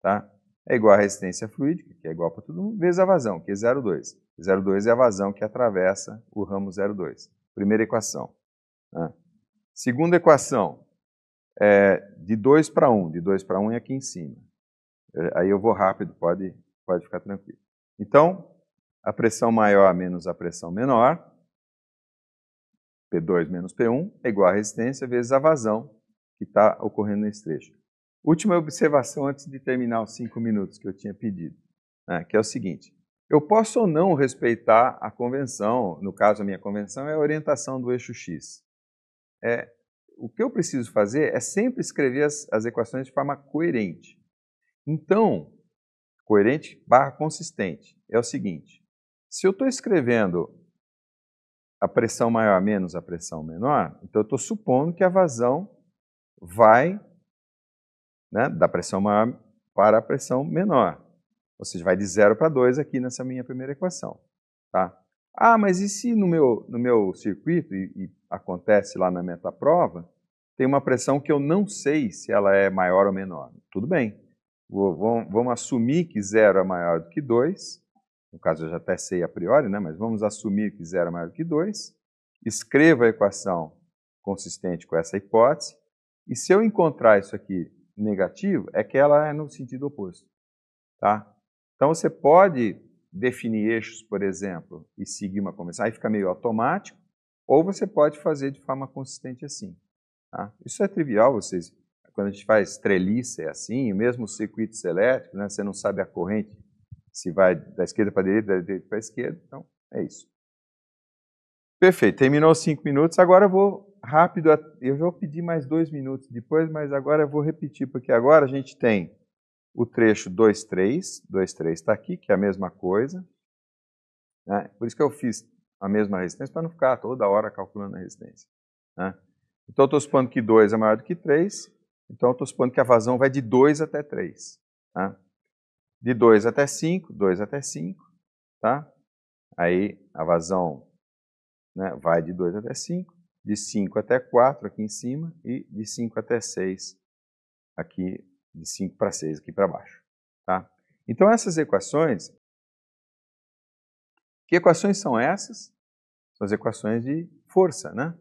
Speaker 1: Tá? É igual a resistência fluídica, que é igual para todo mundo, vezes a vazão, que é 0,2. 0,2 é a vazão que atravessa o ramo 0,2. Primeira equação. Né? Segunda equação, de 2 para 1. De 2 para 1 é aqui em cima. Aí eu vou rápido, pode ficar tranquilo. Então, a pressão maior menos a pressão menor, P2 menos P1, é igual a resistência vezes a vazão que está ocorrendo nesse trecho. Última observação antes de terminar os 5 minutos que eu tinha pedido, né, que é o seguinte. Eu posso ou não respeitar a convenção, no caso a minha convenção é a orientação do eixo X. O que eu preciso fazer é sempre escrever as equações de forma coerente. Então, coerente barra consistente, é o seguinte. Se eu estou escrevendo a pressão maior menos a pressão menor, então eu estou supondo que a vazão vai, né, da pressão maior para a pressão menor. Ou seja, vai de 0 para 2 aqui nessa minha primeira equação. Tá? Ah, mas e se no meu circuito, e acontece lá na metaprova, tem uma pressão que eu não sei se ela é maior ou menor? Tudo bem. Vamos assumir que 0 é maior do que 2. No caso, eu já até sei a priori, né? Mas vamos assumir que 0 é maior do que 2. Escreva a equação consistente com essa hipótese. E se eu encontrar isso aqui negativo, é que ela é no sentido oposto. Tá? Então, você pode definir eixos, por exemplo, e seguir uma convenção. Aí fica meio automático. Ou você pode fazer de forma consistente assim. Tá? Isso é trivial, vocês... Quando a gente faz treliça é assim, mesmo os circuitos elétricos, né, você não sabe a corrente, se vai da esquerda para a direita, da direita para a esquerda, então é isso. Perfeito, terminou os 5 minutos, agora eu vou rápido, eu já vou pedir mais 2 minutos depois, mas agora eu vou repetir, porque agora a gente tem o trecho 2,3, 2,3 está aqui, que é a mesma coisa, né? Por isso que eu fiz a mesma resistência, para não ficar toda hora calculando a resistência. Né? Então eu estou supondo que 2 é maior do que 3, então eu estou supondo que a vazão vai de 2 até 3. Tá? De 2 até 5, 2 até 5. Tá? Aí a vazão, né, vai de 2 até 5, de 5 até 4 aqui em cima e de 5 até 6 aqui, de 5 para 6 aqui para baixo. Tá? Então essas equações, que equações são essas? São as equações de força, né?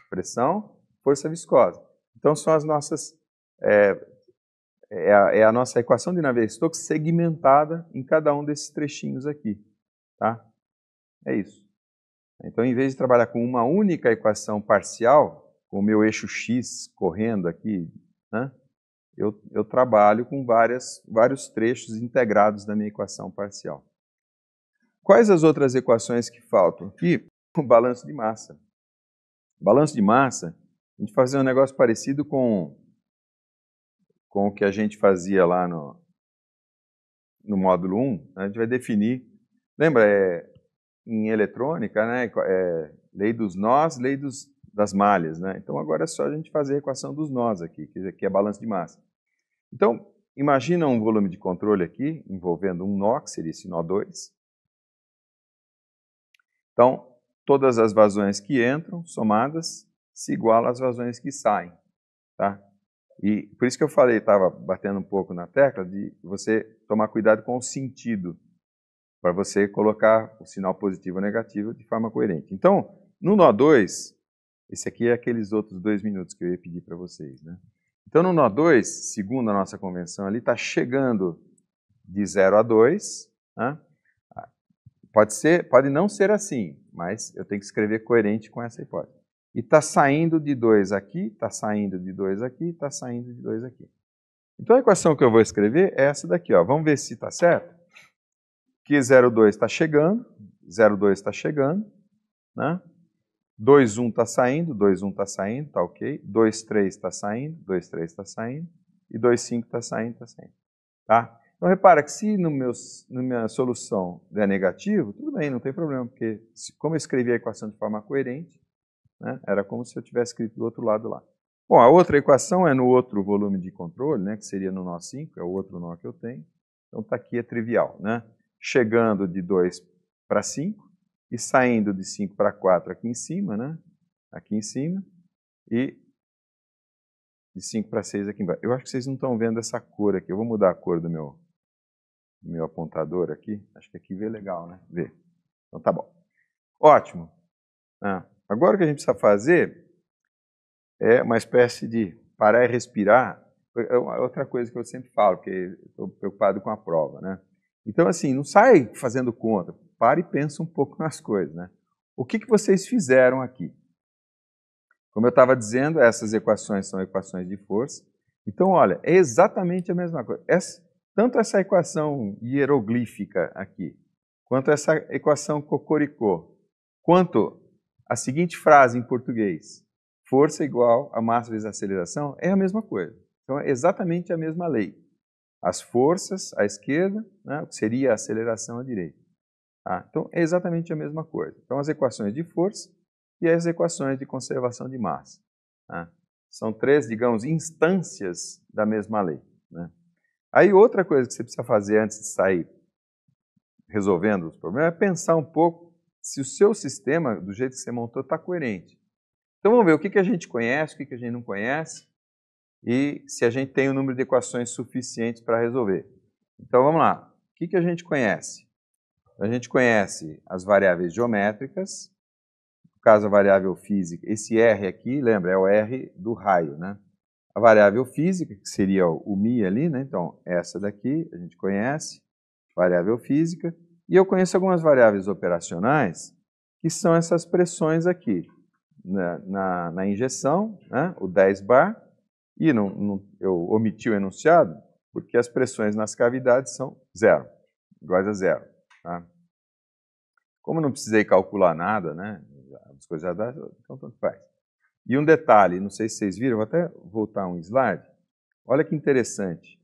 Speaker 1: Pressão, força viscosa. Então são as nossas, a nossa equação de Navier-Stokes segmentada em cada um desses trechinhos aqui. Tá? É isso. Então, em vez de trabalhar com uma única equação parcial, com o meu eixo X correndo aqui, né, eu trabalho com vários trechos integrados da minha equação parcial. Quais as outras equações que faltam? Aqui, o balanço de massa. O balanço de massa, a gente fazia um negócio parecido com o que a gente fazia lá no módulo 1. A gente vai definir, lembra, em eletrônica, né, lei dos nós, lei das malhas, né? Então agora é só a gente fazer a equação dos nós aqui, que é balanço de massa. Então, imagina um volume de controle aqui, envolvendo um nó, que seria esse nó 2. Então, todas as vazões que entram, somadas, se igualam às vazões que saem, tá? E por isso que eu falei, estava batendo um pouco na tecla, de você tomar cuidado com o sentido, para você colocar o sinal positivo ou negativo de forma coerente. Então, no nó 2, esse aqui é aqueles outros 2 minutos que eu ia pedir para vocês, né? Então, no nó 2, segundo a nossa convenção ali, está chegando de 0 a 2, né? Pode não ser assim, mas eu tenho que escrever coerente com essa hipótese. E está saindo de 2 aqui, está saindo de 2 aqui, está saindo de 2 aqui. Então a equação que eu vou escrever é essa daqui, ó. Vamos ver se está certo. Que 0,2 está chegando, 0,2 está chegando, né? 2,1 está saindo, 2,1 está saindo, está ok. 2,3 está saindo, 2,3 está saindo. E 2,5 está saindo, está saindo. Tá? Então repara que se na minha solução der negativo, tudo bem, não tem problema, porque como eu escrevi a equação de forma coerente, né, era como se eu tivesse escrito do outro lado lá. Bom, a outra equação é no outro volume de controle, né, que seria no nó 5, é o outro nó que eu tenho. Então está aqui, é trivial, né? Chegando de 2 para 5 e saindo de 5 para 4 aqui em cima, né? Aqui em cima, e de 5 para 6 aqui embaixo. Eu acho que vocês não estão vendo essa cor aqui. Eu vou mudar a cor do meu apontador aqui. Acho que aqui vê legal, né? Vê. Então tá bom. Ótimo. Agora o que a gente precisa fazer é uma espécie de parar e respirar. É outra coisa que eu sempre falo, porque estou preocupado com a prova, né? Então, assim, não sai fazendo conta. Para e pensa um pouco nas coisas, né? O que vocês fizeram aqui? Como eu estava dizendo, essas equações são equações de força. Então, olha, é exatamente a mesma coisa. Tanto essa equação hieroglífica aqui, quanto essa equação cocoricó, quanto a seguinte frase em português, força igual a massa vezes aceleração, é a mesma coisa. Então, é exatamente a mesma lei. As forças à esquerda, né, o que seria a aceleração à direita. Tá? Então, é exatamente a mesma coisa. Então, as equações de força e as equações de conservação de massa. Tá? São 3, digamos, instâncias da mesma lei. Né? Aí, outra coisa que você precisa fazer antes de sair resolvendo os problemas é pensar um pouco se o seu sistema, do jeito que você montou, está coerente. Então, vamos ver o que a gente conhece, o que a gente não conhece, e se a gente tem o número de equações suficientes para resolver. Então, vamos lá. O que a gente conhece? A gente conhece as variáveis geométricas, no caso a variável física, esse R aqui, lembra, é o R do raio, né? A variável física, que seria o μ ali, né? Então, essa daqui a gente conhece, variável física, e eu conheço algumas variáveis operacionais, que são essas pressões aqui, na injeção, né? O 10 bar, e eu omiti o enunciado, porque as pressões nas cavidades são zero, iguais a zero. Tá? Como não precisei calcular nada, né? As coisas já dá, então tanto faz. E um detalhe, não sei se vocês viram, vou até voltar um slide. Olha que interessante.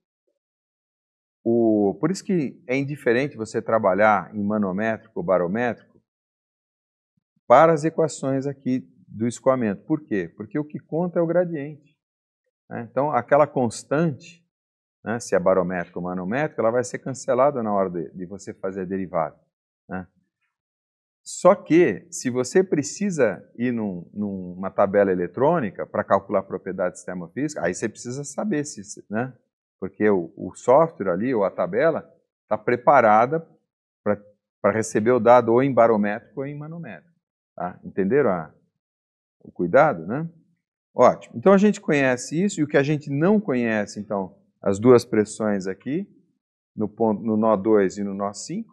Speaker 1: Por isso que é indiferente você trabalhar em manométrico ou barométrico para as equações aqui do escoamento. Por quê? Porque o que conta é o gradiente. Né? Então, aquela constante, né, se é barométrico ou manométrico, ela vai ser cancelada na hora de você fazer a derivada. Né? Só que, se você precisa ir numa tabela eletrônica para calcular propriedades termofísicas, aí você precisa saber se, né? Porque o software ali, ou a tabela, está preparada para receber o dado ou em barométrico ou em manométrico. Tá? Entenderam o cuidado, né? Ótimo. Então a gente conhece isso, e o que a gente não conhece, então, as duas pressões aqui, no nó 2 e no nó 5,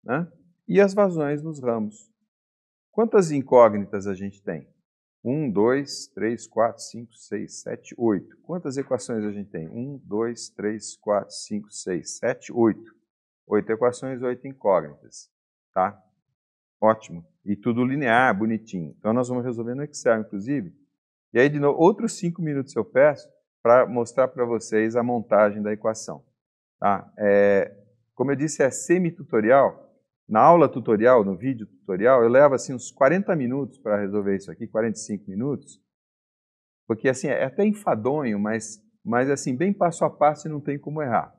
Speaker 1: né? E as vazões nos ramos. Quantas incógnitas a gente tem? 1, 2, 3, 4, 5, 6, 7, 8. Quantas equações a gente tem? 1, 2, 3, 4, 5, 6, 7, 8. 8 equações, 8 incógnitas. Tá? Ótimo. E tudo linear, bonitinho. Então nós vamos resolver no Excel, inclusive. E aí, de novo, outros 5 minutos eu peço para mostrar para vocês a montagem da equação. Tá? Como eu disse, é semi-tutorial, Na aula tutorial, no vídeo tutorial, eu levo assim uns 40 minutos para resolver isso aqui, 45 minutos, porque assim, é até enfadonho, mas assim, bem passo a passo e não tem como errar.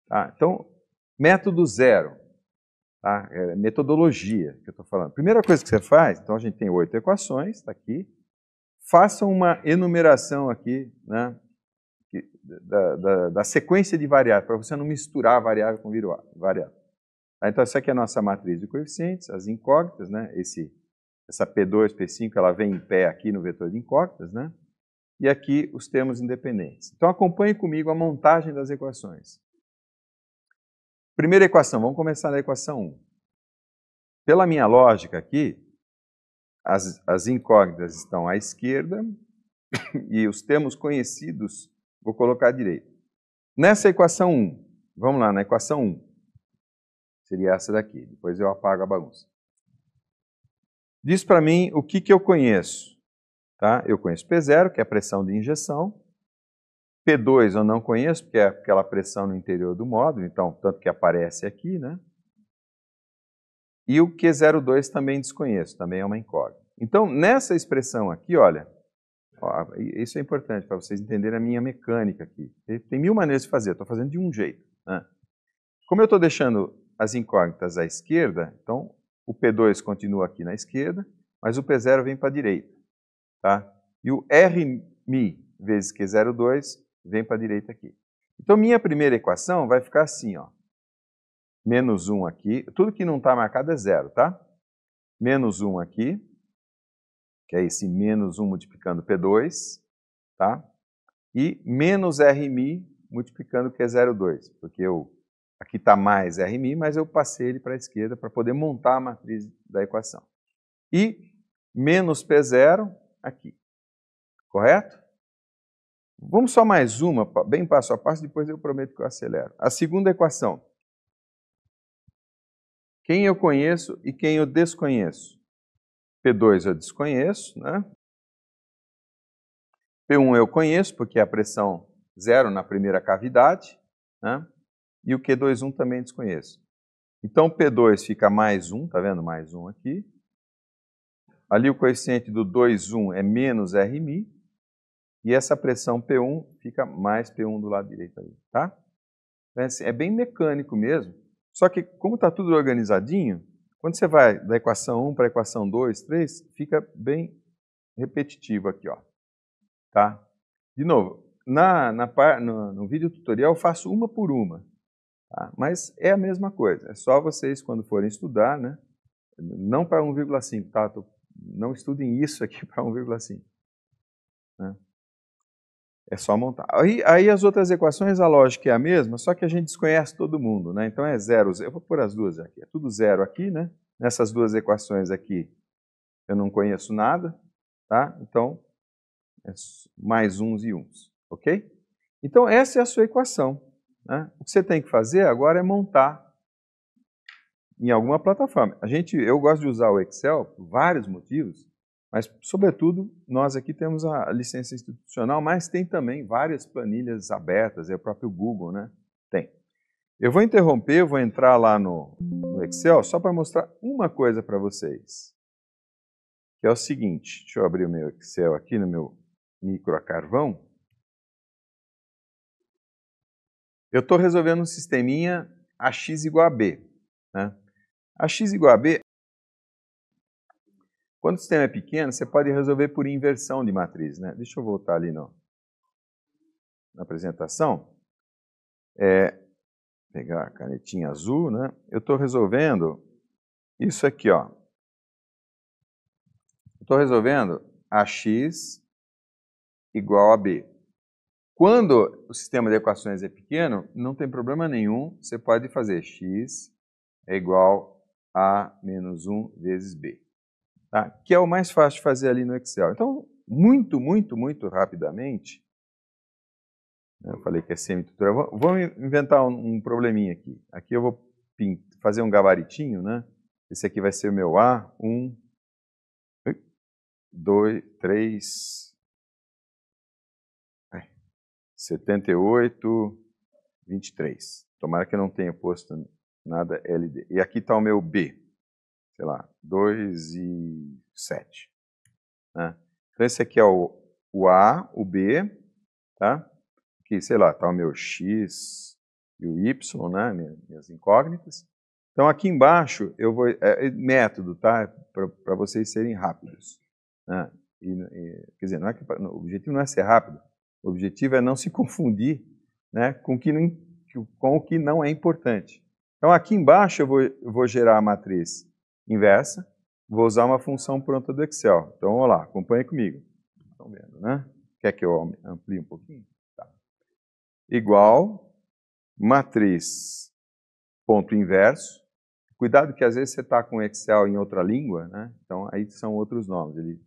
Speaker 1: Tá? Então, método zero, tá? É metodologia que eu estou falando. Primeira coisa que você faz, então a gente tem 8 equações, está aqui, faça uma enumeração aqui, né, da sequência de variáveis, para você não misturar variável com variável. Tá? Então, essa aqui é a nossa matriz de coeficientes, as incógnitas, né? Essa P2, P5, ela vem em pé aqui no vetor de incógnitas, né? E aqui os termos independentes. Então, acompanhe comigo a montagem das equações. Primeira equação, vamos começar na equação 1. Pela minha lógica aqui, as incógnitas estão à esquerda e os termos conhecidos vou colocar à direita. Nessa equação 1, vamos lá, na equação 1, seria essa daqui, depois eu apago a bagunça. Diz para mim o que eu conheço. Tá? Eu conheço P0, que é a pressão de injeção. P2 eu não conheço, porque é aquela pressão no interior do módulo, então, tanto que aparece aqui, né? E o Q02 também desconheço, também é uma incógnita. Então, nessa expressão aqui, olha, ó, isso é importante para vocês entenderem a minha mecânica aqui. Tem 1000 maneiras de fazer, estou fazendo de um jeito. Né? Como eu estou deixando as incógnitas à esquerda, então o P2 continua aqui na esquerda, mas o P0 vem para a direita. Tá? E o Rmi vezes Q02 vem para a direita aqui. Então, minha primeira equação vai ficar assim, ó. Menos 1 aqui, tudo que não está marcado é zero, tá? Menos 1 aqui, que é esse menos 1 multiplicando P2, tá? E menos Rmi multiplicando Q02, porque aqui está mais Rmi, mas eu passei ele para a esquerda para poder montar a matriz da equação. E menos P0 aqui, correto? Vamos só mais uma, bem passo a passo, depois eu prometo que eu acelero. A segunda equação. Quem eu conheço e quem eu desconheço? P2 eu desconheço, né? P1 eu conheço, porque é a pressão zero na primeira cavidade, né? E o Q21 também desconheço. Então, P2 fica mais 1, tá vendo? Mais 1 aqui. Ali o coeficiente do 2,1 é menos Rmi. E essa pressão P1 fica mais P1 do lado direito ali, tá? É bem mecânico mesmo. Só que, como está tudo organizadinho, quando você vai da equação 1 para a equação 2, 3, fica bem repetitivo aqui, ó. Tá? De novo, no vídeo tutorial eu faço uma por uma. Tá? Mas é a mesma coisa. É só vocês, quando forem estudar, né? Não para 1,5, tá? Não estudem isso aqui para 1,5. Né? É só montar. Aí as outras equações, a lógica é a mesma, só que a gente desconhece todo mundo, né? Então é zero, eu vou pôr as duas aqui. É tudo zero aqui, né? Nessas duas equações aqui, eu não conheço nada, tá? Então, é mais uns e uns, ok? Então, essa é a sua equação. Né? O que você tem que fazer agora é montar em alguma plataforma. Eu gosto de usar o Excel por vários motivos, mas, sobretudo, nós aqui temos a licença institucional, mas tem também várias planilhas abertas, é o próprio Google, né? Tem. Eu vou interromper, vou entrar lá no Excel só para mostrar uma coisa para vocês, que é o seguinte, deixa eu abrir o meu Excel aqui no meu micro a carvão. Eu estou resolvendo um sisteminha AX igual a B. Né? AX igual a B, quando o sistema é pequeno, você pode resolver por inversão de matriz. Né? Deixa eu voltar ali na apresentação. Pegar a canetinha azul. Né? Eu estou resolvendo isso aqui. Estou resolvendo AX igual a B. Quando o sistema de equações é pequeno, não tem problema nenhum, você pode fazer x é igual a menos 1 vezes b. Tá? Que é o mais fácil de fazer ali no Excel. Então, muito rapidamente, eu falei que é semi-tutorial, vou inventar um probleminha aqui. Aqui eu vou fazer um gabaritinho, né? Esse aqui vai ser o meu A, 1, 2, 3, 78, 23. Tomara que eu não tenha posto nada LD. E aqui está o meu B, sei lá, 2 e 7. Né? Então esse aqui é o A, o B, tá? Aqui, sei lá, está o meu X e o Y, né? Minhas incógnitas. Então aqui embaixo eu vou, método, tá? Para vocês serem rápidos. Né? Quer dizer, não é que, o objetivo não é ser rápido, o objetivo é não se confundir, né, com o que não é importante. Então aqui embaixo eu vou gerar a matriz inversa, vou usar uma função pronta do Excel. Então vamos lá, acompanhe comigo. Estão vendo, né? Quer que eu amplie um pouquinho? Tá. Igual matriz ponto inverso. Cuidado que às vezes você está com o Excel em outra língua, né? Então aí são outros nomes, ele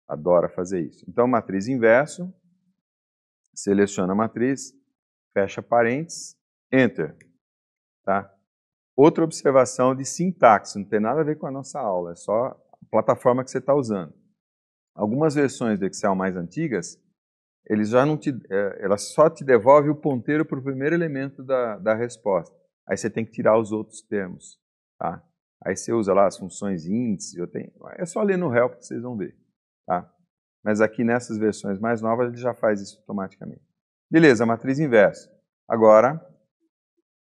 Speaker 1: adora fazer isso. Então matriz inverso, seleciona a matriz, fecha parênteses, Enter. Tá? Outra observação de sintaxe, não tem nada a ver com a nossa aula, é só a plataforma que você está usando. Algumas versões do Excel mais antigas, eles já não ela só te devolve o ponteiro para o primeiro elemento da resposta. Aí você tem que tirar os outros termos. Tá? Aí você usa lá as funções índice, é só ler no help que vocês vão ver. Tá? Mas aqui nessas versões mais novas ele já faz isso automaticamente. Beleza, matriz inversa. Agora,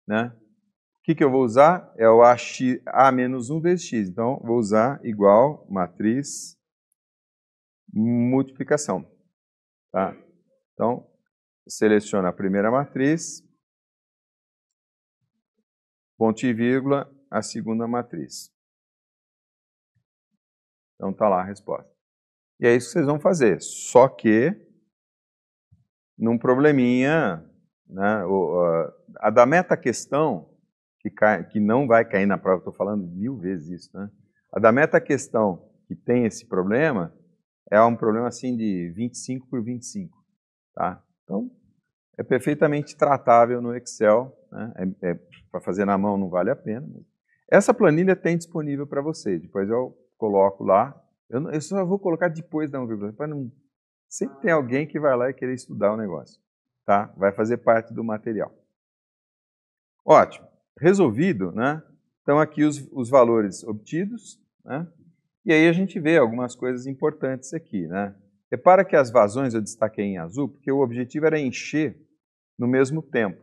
Speaker 1: né, o que eu vou usar? É o A menos 1 vezes x. Então, vou usar igual matriz multiplicação. Tá? Então, seleciona a primeira matriz, ponto e vírgula, a segunda matriz. Então, está lá a resposta. E é isso que vocês vão fazer. Só que, num probleminha, né, a da meta-questão, que não vai cair na prova, estou falando 1000 vezes isso, né? A da meta-questão que tem esse problema é um problema assim de 25 por 25. Tá? Então, é perfeitamente tratável no Excel. Né? Para fazer na mão não vale a pena. Essa planilha tem disponível para vocês. Depois eu coloco lá. Eu só vou colocar depois da 1,5. Para não... Sempre tem alguém que vai lá e querer estudar o negócio. Tá? Vai fazer parte do material. Ótimo. Resolvido, né? Então aqui os valores obtidos, né? E aí a gente vê algumas coisas importantes aqui, né? Repara que as vazões eu destaquei em azul, porque o objetivo era encher no mesmo tempo,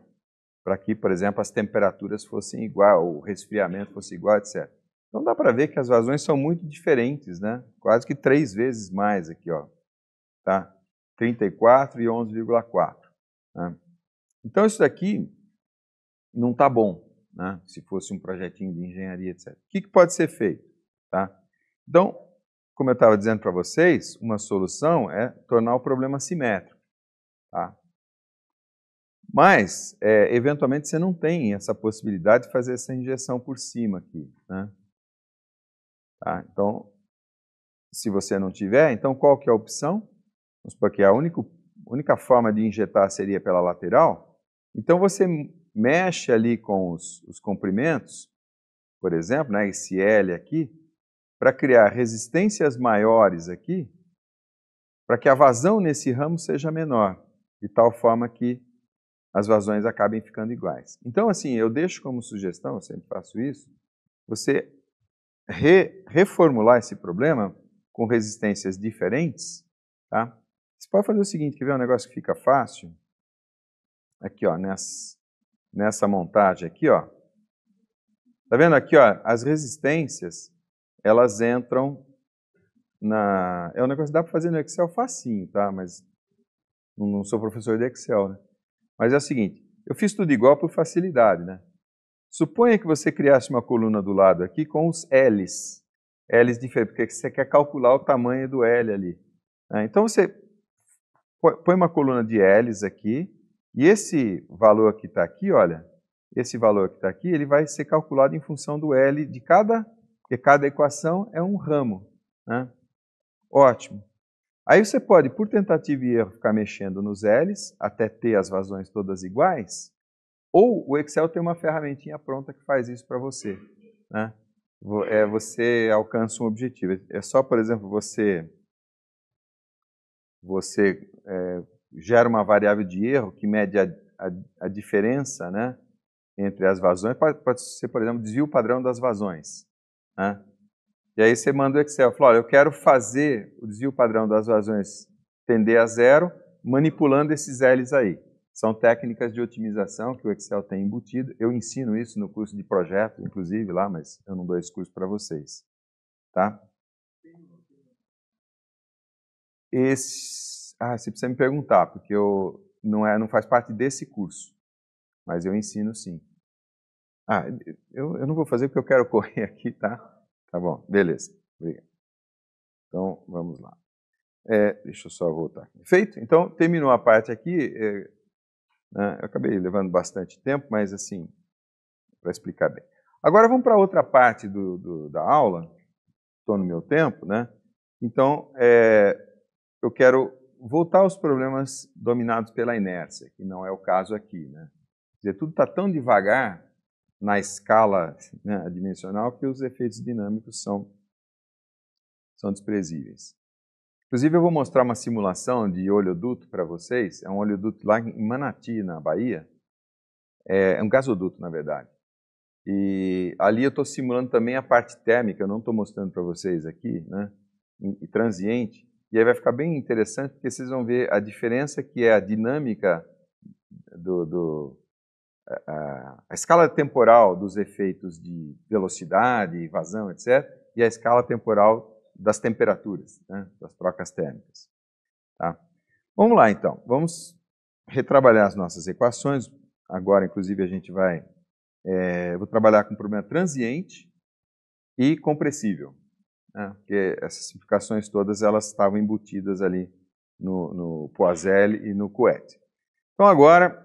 Speaker 1: para que, por exemplo, as temperaturas fossem igual, o resfriamento fosse igual, etc. Então dá para ver que as vazões são muito diferentes, né? Quase que 3 vezes mais aqui, ó. Tá? 34 e 11,4. Né? Então isso daqui não está bom, né? Se fosse um projetinho de engenharia, etc. O que pode ser feito? Tá? Então, como eu estava dizendo para vocês, uma solução é tornar o problema simétrico. Tá? Mas, eventualmente, você não tem essa possibilidade de fazer essa injeção por cima aqui. Né? Tá? Então, se você não tiver, então qual que é a opção? Porque a única forma de injetar seria pela lateral. Então, você mexe ali com os comprimentos, por exemplo, né, esse L aqui, para criar resistências maiores aqui, para que a vazão nesse ramo seja menor, de tal forma que as vazões acabem ficando iguais. Então, assim, eu deixo como sugestão, eu sempre faço isso, você reformular esse problema com resistências diferentes, tá? Você pode fazer o seguinte, quer ver um negócio que fica fácil? Aqui, ó, nessa montagem aqui, ó. Tá vendo aqui, ó, as resistências, elas entram é um negócio que dá para fazer no Excel facinho, tá? Mas não sou professor de Excel, né? Mas é o seguinte, eu fiz tudo igual por facilidade, né? Suponha que você criasse uma coluna do lado aqui com os L's. L's diferentes, porque você quer calcular o tamanho do L ali. Então você põe uma coluna de L's aqui, e esse valor que está aqui, olha, esse valor que está aqui, ele vai ser calculado em função do L de porque cada equação é um ramo. Né? Ótimo. Aí você pode, por tentativa e erro, ficar mexendo nos L's, até ter as vazões todas iguais, ou o Excel tem uma ferramentinha pronta que faz isso para você. Né? Você alcança um objetivo. É só, por exemplo, você gera uma variável de erro que mede a diferença, né, entre as vazões, pode ser, por exemplo, desvio padrão das vazões, né? E aí você manda o Excel, fala, olha, eu quero fazer o desvio padrão das vazões tender a zero, manipulando esses L's aí. São técnicas de otimização que o Excel tem embutido. Eu ensino isso no curso de projeto, inclusive, lá, mas eu não dou esse curso para vocês. Tá? Você precisa me perguntar, porque não faz parte desse curso, mas eu ensino sim. Eu não vou fazer porque eu quero correr aqui, tá? Tá bom, beleza. Obrigado. Então, vamos lá. Deixa eu só voltar. Feito? Então, terminou a parte aqui. Eu acabei levando bastante tempo, mas assim, para explicar bem. Agora vamos para outra parte da aula. Estou no meu tempo, né? Então, eu quero voltar aos problemas dominados pela inércia, que não é o caso aqui, né? Quer dizer, tudo está tão devagar na escala, né, dimensional que os efeitos dinâmicos são desprezíveis. Inclusive, eu vou mostrar uma simulação de oleoduto para vocês. É um oleoduto lá em Manati, na Bahia. É um gasoduto, na verdade. E ali eu estou simulando também a parte térmica, eu não estou mostrando para vocês aqui, né? E transiente. E aí vai ficar bem interessante, porque vocês vão ver a diferença que é a dinâmica a escala temporal dos efeitos de velocidade, vazão, etc., e a escala temporal das temperaturas, né, das trocas térmicas. Tá? Vamos lá, então. Vamos retrabalhar as nossas equações. Agora, inclusive, a gente vai... vou trabalhar com problema transiente e compressível, né, porque essas simplificações todas elas estavam embutidas ali no Poiseuille e no Couette. Então, agora,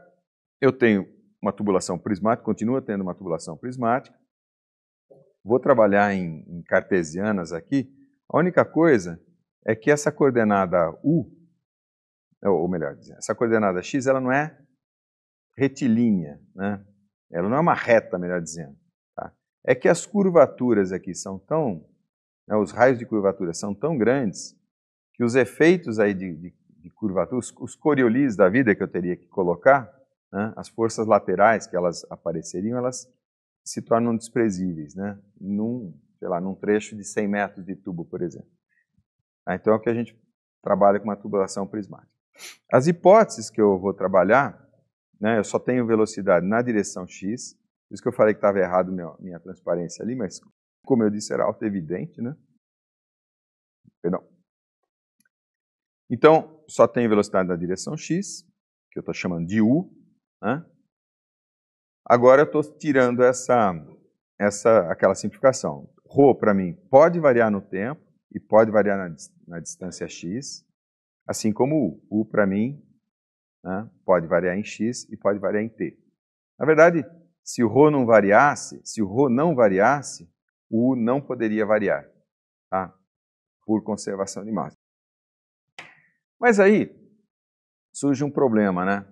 Speaker 1: eu tenho uma tubulação prismática, continua tendo uma tubulação prismática. Vou trabalhar em cartesianas aqui. A única coisa é que essa coordenada U, ou melhor dizendo, essa coordenada X, ela não é retilínea, né? Ela não é uma reta, melhor dizendo. Tá? É que as curvaturas aqui são tão, né, os raios de curvatura são tão grandes que os efeitos aí de curvatura, os Coriolis da vida que eu teria que colocar, né, as forças laterais que elas apareceriam, elas se tornam desprezíveis, né, num trecho de 100 metros de tubo, por exemplo. Então é o que a gente trabalha com uma tubulação prismática. As hipóteses que eu vou trabalhar, né, eu só tenho velocidade na direção x, por isso que eu falei que estava errado minha transparência ali, mas como eu disse, era auto-evidente, né? Perdão. Então, só tenho velocidade na direção x, que eu estou chamando de u, né? Agora eu estou tirando aquela simplificação. Rho, para mim, pode variar no tempo e pode variar na distância x, assim como u. U, para mim, né, pode variar em x e pode variar em t. Na verdade, se o Rho não variasse, o U não poderia variar, tá? Por conservação de massa. Mas aí surge um problema, né?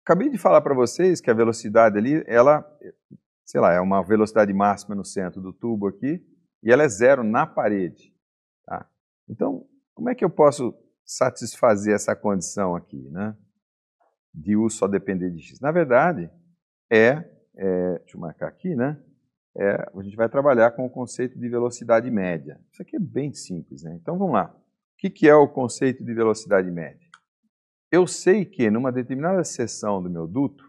Speaker 1: Acabei de falar para vocês que a velocidade ali, ela, sei lá, é uma velocidade máxima no centro do tubo aqui, e ela é zero na parede. Tá? Então, como é que eu posso satisfazer essa condição aqui, né? De U só depender de x? Na verdade, deixa eu marcar aqui, né? A gente vai trabalhar com o conceito de velocidade média. Isso aqui é bem simples, né? Então, vamos lá. O que é o conceito de velocidade média? Eu sei que, numa determinada seção do meu duto,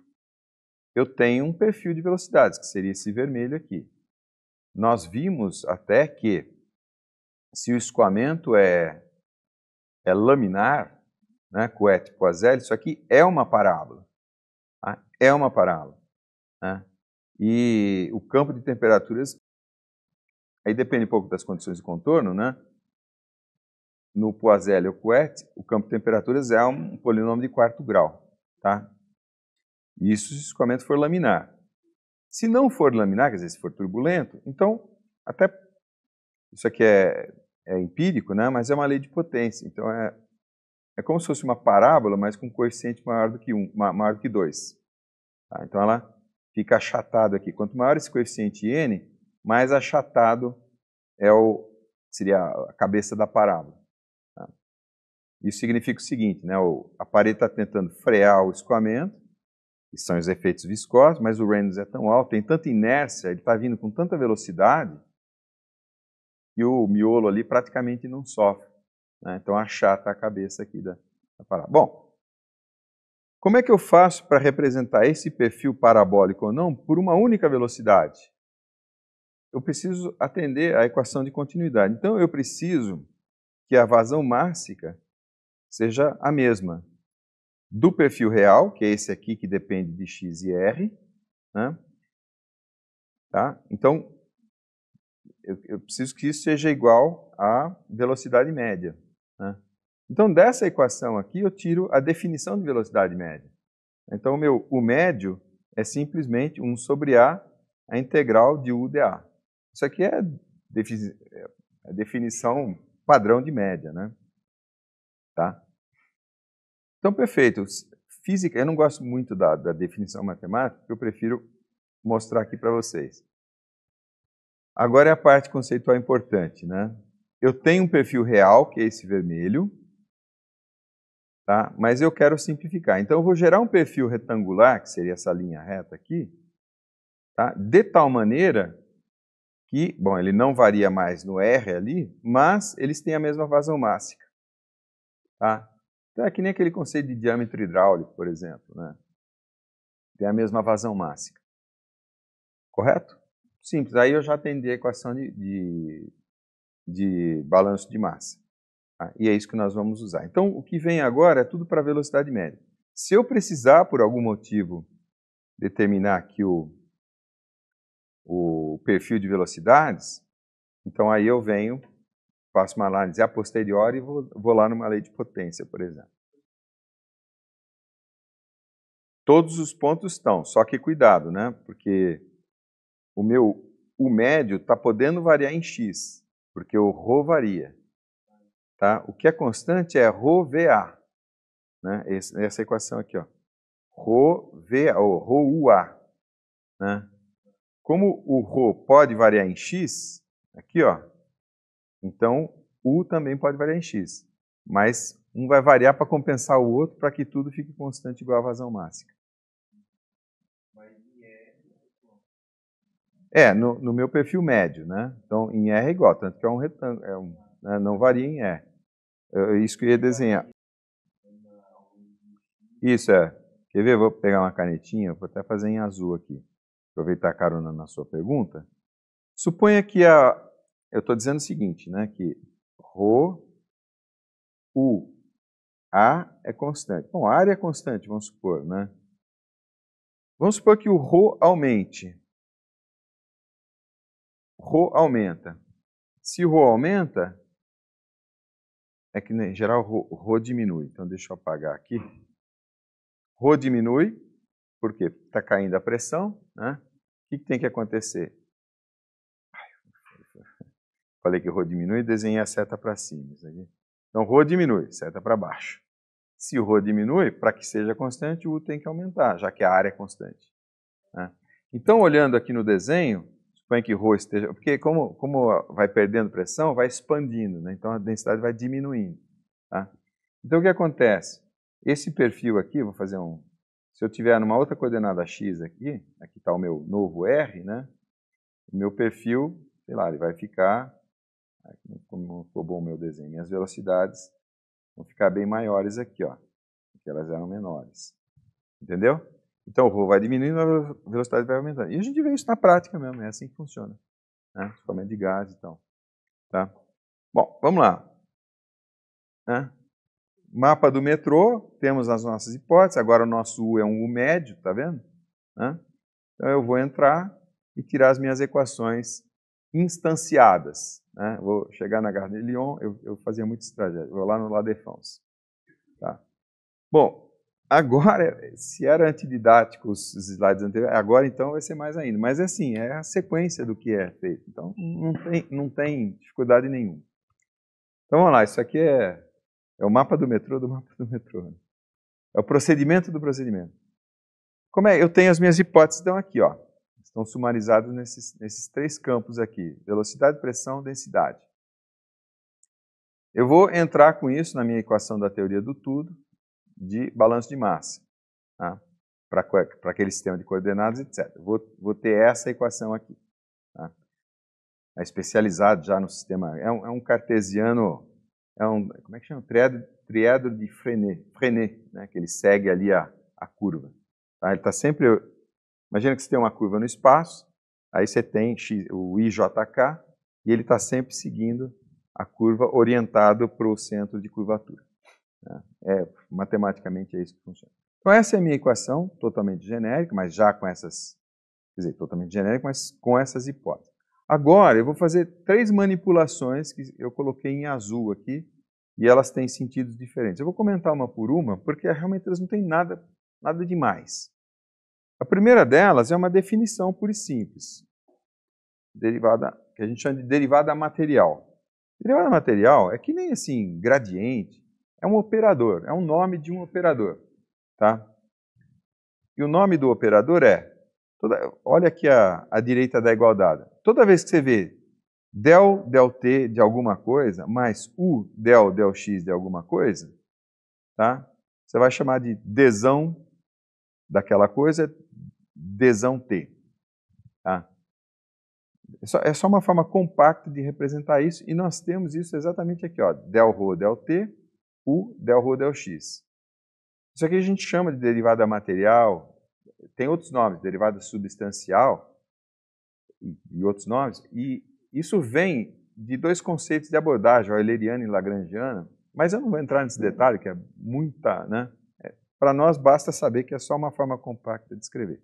Speaker 1: eu tenho um perfil de velocidades, que seria esse vermelho aqui. Nós vimos até que, se o escoamento é laminar, né, Couette, Poiseuille, isso aqui é uma parábola. Tá? É uma parábola. Né? E o campo de temperaturas, aí depende um pouco das condições de contorno, né? No Poiseuille ou Couette, o campo de temperaturas é um polinômio de quarto grau, tá? Isso se o escoamento for laminar. Se não for laminar, quer dizer, se for turbulento, então, até isso aqui é empírico, né? Mas é uma lei de potência. Então, é como se fosse uma parábola, mas com coeficiente maior do que 1, maior do que 2. Tá? Então, ela fica achatada aqui. Quanto maior esse coeficiente n, mais achatado seria a cabeça da parábola. Tá? Isso significa o seguinte, né? A parede está tentando frear o escoamento, que são os efeitos viscosos, mas o Reynolds é tão alto, tem tanta inércia, ele está vindo com tanta velocidade, que o miolo ali praticamente não sofre, né? Então achata a cabeça aqui da parada. Bom, como é que eu faço para representar esse perfil parabólico ou não por uma única velocidade? Eu preciso atender à equação de continuidade. Então eu preciso que a vazão mássica seja a mesma do perfil real, que é esse aqui que depende de x e r, né? Tá? Então, eu preciso que isso seja igual à velocidade média, né? Então, dessa equação aqui, eu tiro a definição de velocidade média. Então, o médio é simplesmente 1 sobre a integral de u dA. Isso aqui é a definição padrão de média, né? Tá? Então, perfeito. Física, eu não gosto muito da definição matemática, eu prefiro mostrar aqui para vocês. Agora é a parte conceitual importante, né? Eu tenho um perfil real, que é esse vermelho, tá? Mas eu quero simplificar. Então, eu vou gerar um perfil retangular, que seria essa linha reta aqui, tá? De tal maneira que, bom, ele não varia mais no R ali, mas eles têm a mesma vazão mássica, tá? Então, é que nem aquele conceito de diâmetro hidráulico, por exemplo, né? Tem a mesma vazão mássica. Correto? Simples. Aí eu já atendi a equação de balanço de massa. Tá? E é isso que nós vamos usar. Então, o que vem agora é tudo para velocidade média. Se eu precisar, por algum motivo, determinar aqui o perfil de velocidades, então aí eu venho, faço uma análise a posteriori e vou lá numa lei de potência, por exemplo. Todos os pontos estão, só que cuidado, né? Porque o médio está podendo variar em x, porque o ρ varia. Tá? O que é constante é ρVA, né? Essa equação aqui, ó. ρVA, ou ρUA, né? Como o ρ pode variar em x, aqui, ó, então U também pode variar em x, mas um vai variar para compensar o outro para que tudo fique constante igual à vazão mássica. No meu perfil médio, né? Então, em R é igual, tanto que é um retângulo, né? Não varia em R. Isso que eu ia desenhar. Isso é. Quer ver? Vou pegar uma canetinha, vou até fazer em azul aqui. Aproveitar a carona na sua pergunta. Suponha que eu estou dizendo o seguinte, né? Que ρ, U, A é constante. Bom, a área é constante, vamos supor, né? Vamos supor que o ρ aumente. ρ aumenta. Se o ρ aumenta, é que em geral o ρ diminui. Então deixa eu apagar aqui. ρ diminui, porque está caindo a pressão, né? O que tem que acontecer? Falei que o ρ diminui, desenhei a seta para cima. Então, ρ diminui, seta para baixo. Se o ρ diminui, para que seja constante, o U tem que aumentar, já que a área é constante, né? Então, olhando aqui no desenho, suponha que ρ esteja... Porque como vai perdendo pressão, vai expandindo, né? Então a densidade vai diminuindo. Tá? Então, o que acontece? Esse perfil aqui, vou fazer um... Se eu tiver numa outra coordenada x aqui está o meu novo R, né? O meu perfil, sei lá, ele vai ficar... Como não ficou bom o meu desenho, minhas velocidades vão ficar bem maiores aqui, ó, porque elas eram menores. Entendeu? Então o ρ vai diminuindo, a velocidade vai aumentando. E a gente vê isso na prática mesmo, é assim que funciona, né? Principalmente de gás e tal. Tá? Bom, vamos lá. Né? Mapa do metrô, temos as nossas hipóteses, agora o nosso U é um U médio, tá vendo? Né? Então eu vou entrar e tirar as minhas equações instanciadas, né? Vou chegar na Gare de Lyon, eu fazia muito esse trajeto, vou lá no La Défense. Tá? Bom, agora, se era antididático os slides anteriores, agora então vai ser mais ainda. Mas assim, é a sequência do que é feito, então não tem dificuldade nenhuma. Então vamos lá, isso aqui é o mapa do metrô do mapa do metrô. Né? É o procedimento do procedimento. Como é? Eu tenho as minhas hipóteses, então aqui, ó. Estão sumarizadas nesses três campos aqui. Velocidade, pressão, densidade. Eu vou entrar com isso na minha equação da teoria do tudo de balanço de massa. Tá? para aquele sistema de coordenadas, etc. Vou ter essa equação aqui. Tá? É especializado já no sistema, é um cartesiano, como é que chama? Triedro de Frenet, né? Que ele segue ali a curva. Tá? Ele está sempre, imagina que você tem uma curva no espaço, aí você tem o IJK, e ele está sempre seguindo a curva orientado para o centro de curvatura. Né? Matematicamente é isso que funciona. Então essa é a minha equação, totalmente genérica, mas já com essas, quer dizer, totalmente genérica, mas com essas hipóteses. Agora eu vou fazer 3 manipulações que eu coloquei em azul aqui, e elas têm sentidos diferentes. Eu vou comentar uma por uma, porque realmente elas não têm nada demais. A primeira delas é uma definição pura e simples, derivada, que a gente chama de derivada material. Derivada material é que nem assim, gradiente, é um operador, é um nome de um operador. Tá? E o nome do operador é, olha aqui a direita da igualdade. Toda vez que você vê del t de alguma coisa, mais u del x de alguma coisa, tá? Você vai chamar de dzão daquela coisa, dzão t. Tá? É só uma forma compacta de representar isso, e nós temos isso exatamente aqui, ó, del rho del t, u del rho del x. Isso aqui a gente chama de derivada material, tem outros nomes, derivada substancial e outros nomes, e isso vem de 2 conceitos de abordagem, euleriana e lagrangiana, mas eu não vou entrar nesse detalhe, que é muita, né? Para nós basta saber que é só uma forma compacta de escrever.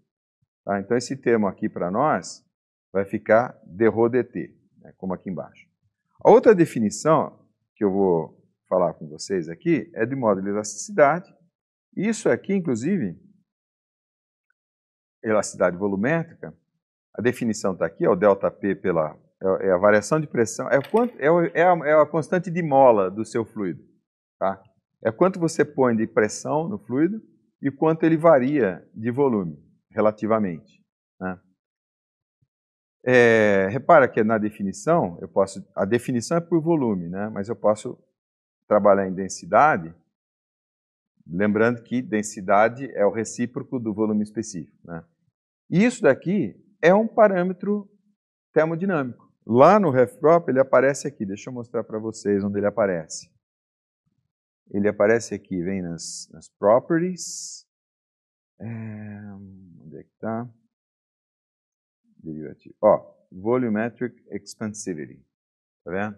Speaker 1: Tá? Então esse termo aqui para nós vai ficar de rho dt, né? Como aqui embaixo. A outra definição que eu vou falar com vocês aqui é de módulo de elasticidade. Isso aqui, inclusive, elasticidade volumétrica, a definição está aqui, ó, o ΔP é a variação de pressão, é a constante de mola do seu fluido. Tá? É quanto você põe de pressão no fluido e quanto ele varia de volume, relativamente. Né? Repara que na definição, a definição é por volume, né? Mas eu posso trabalhar em densidade, lembrando que densidade é o recíproco do volume específico. Né? E isso daqui é um parâmetro termodinâmico. Lá no RefProp ele aparece aqui, deixa eu mostrar para vocês onde ele aparece. Ele aparece aqui, vem nas properties. Onde é que está? Derivativo. Ó, volumetric expansivity. Tá vendo?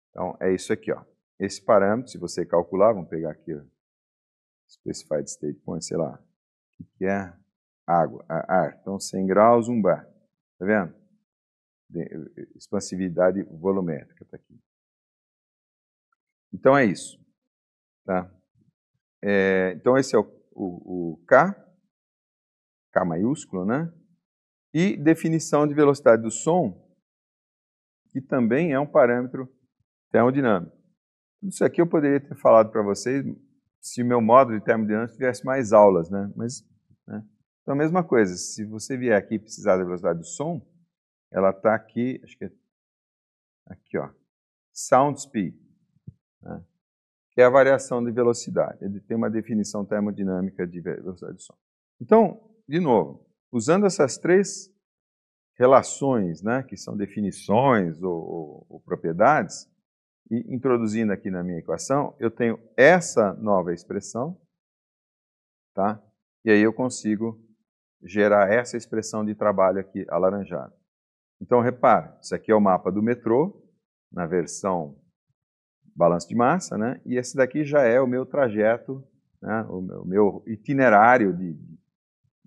Speaker 1: Então é isso aqui, ó. Esse parâmetro, se você calcular, vamos pegar aqui, ó, specified state point, sei lá, o que é água, ar. Então 100 graus, 1 bar. Tá vendo? Expansividade volumétrica está aqui. Então é isso. Tá? Então esse é o K maiúsculo, né? E definição de velocidade do som, que também é um parâmetro termodinâmico. Isso aqui eu poderia ter falado para vocês se o meu módulo de termodinâmica tivesse mais aulas, né? Mas, né? Então a mesma coisa, se você vier aqui e precisar da velocidade do som, ela está aqui, acho que é aqui, ó, sound speed, né? Que é a variação de velocidade. Ele tem uma definição termodinâmica de velocidade do som. Então, de novo, usando essas 3 relações, né, que são definições ou propriedades, e introduzindo aqui na minha equação, eu tenho essa nova expressão, tá? E aí eu consigo gerar essa expressão de trabalho aqui alaranjada. Então, repare, isso aqui é o mapa do metrô, na versão balanço de massa, né? E esse daqui já é o meu trajeto, né? o meu itinerário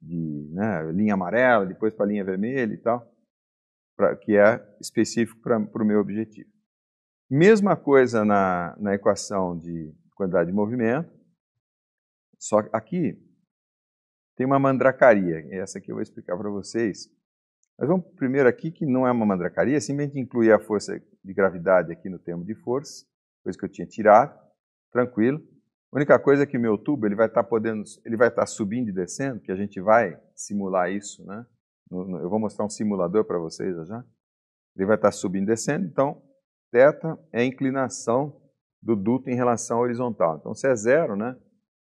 Speaker 1: né? Linha amarela, depois para a linha vermelha e tal, que é específico para o meu objetivo. Mesma coisa na equação de quantidade de movimento, só que aqui tem uma mandracaria, e essa aqui eu vou explicar para vocês. Mas vamos primeiro aqui, que não é uma mandracaria, simplesmente incluir a força de gravidade aqui no termo de força, coisa que eu tinha tirado, tranquilo. A única coisa é que o meu tubo ele vai estar subindo e descendo, que a gente vai simular isso, né? Eu vou mostrar um simulador para vocês já. Ele vai estar subindo e descendo, então θ é a inclinação do duto em relação à horizontal. Então se é 0, né?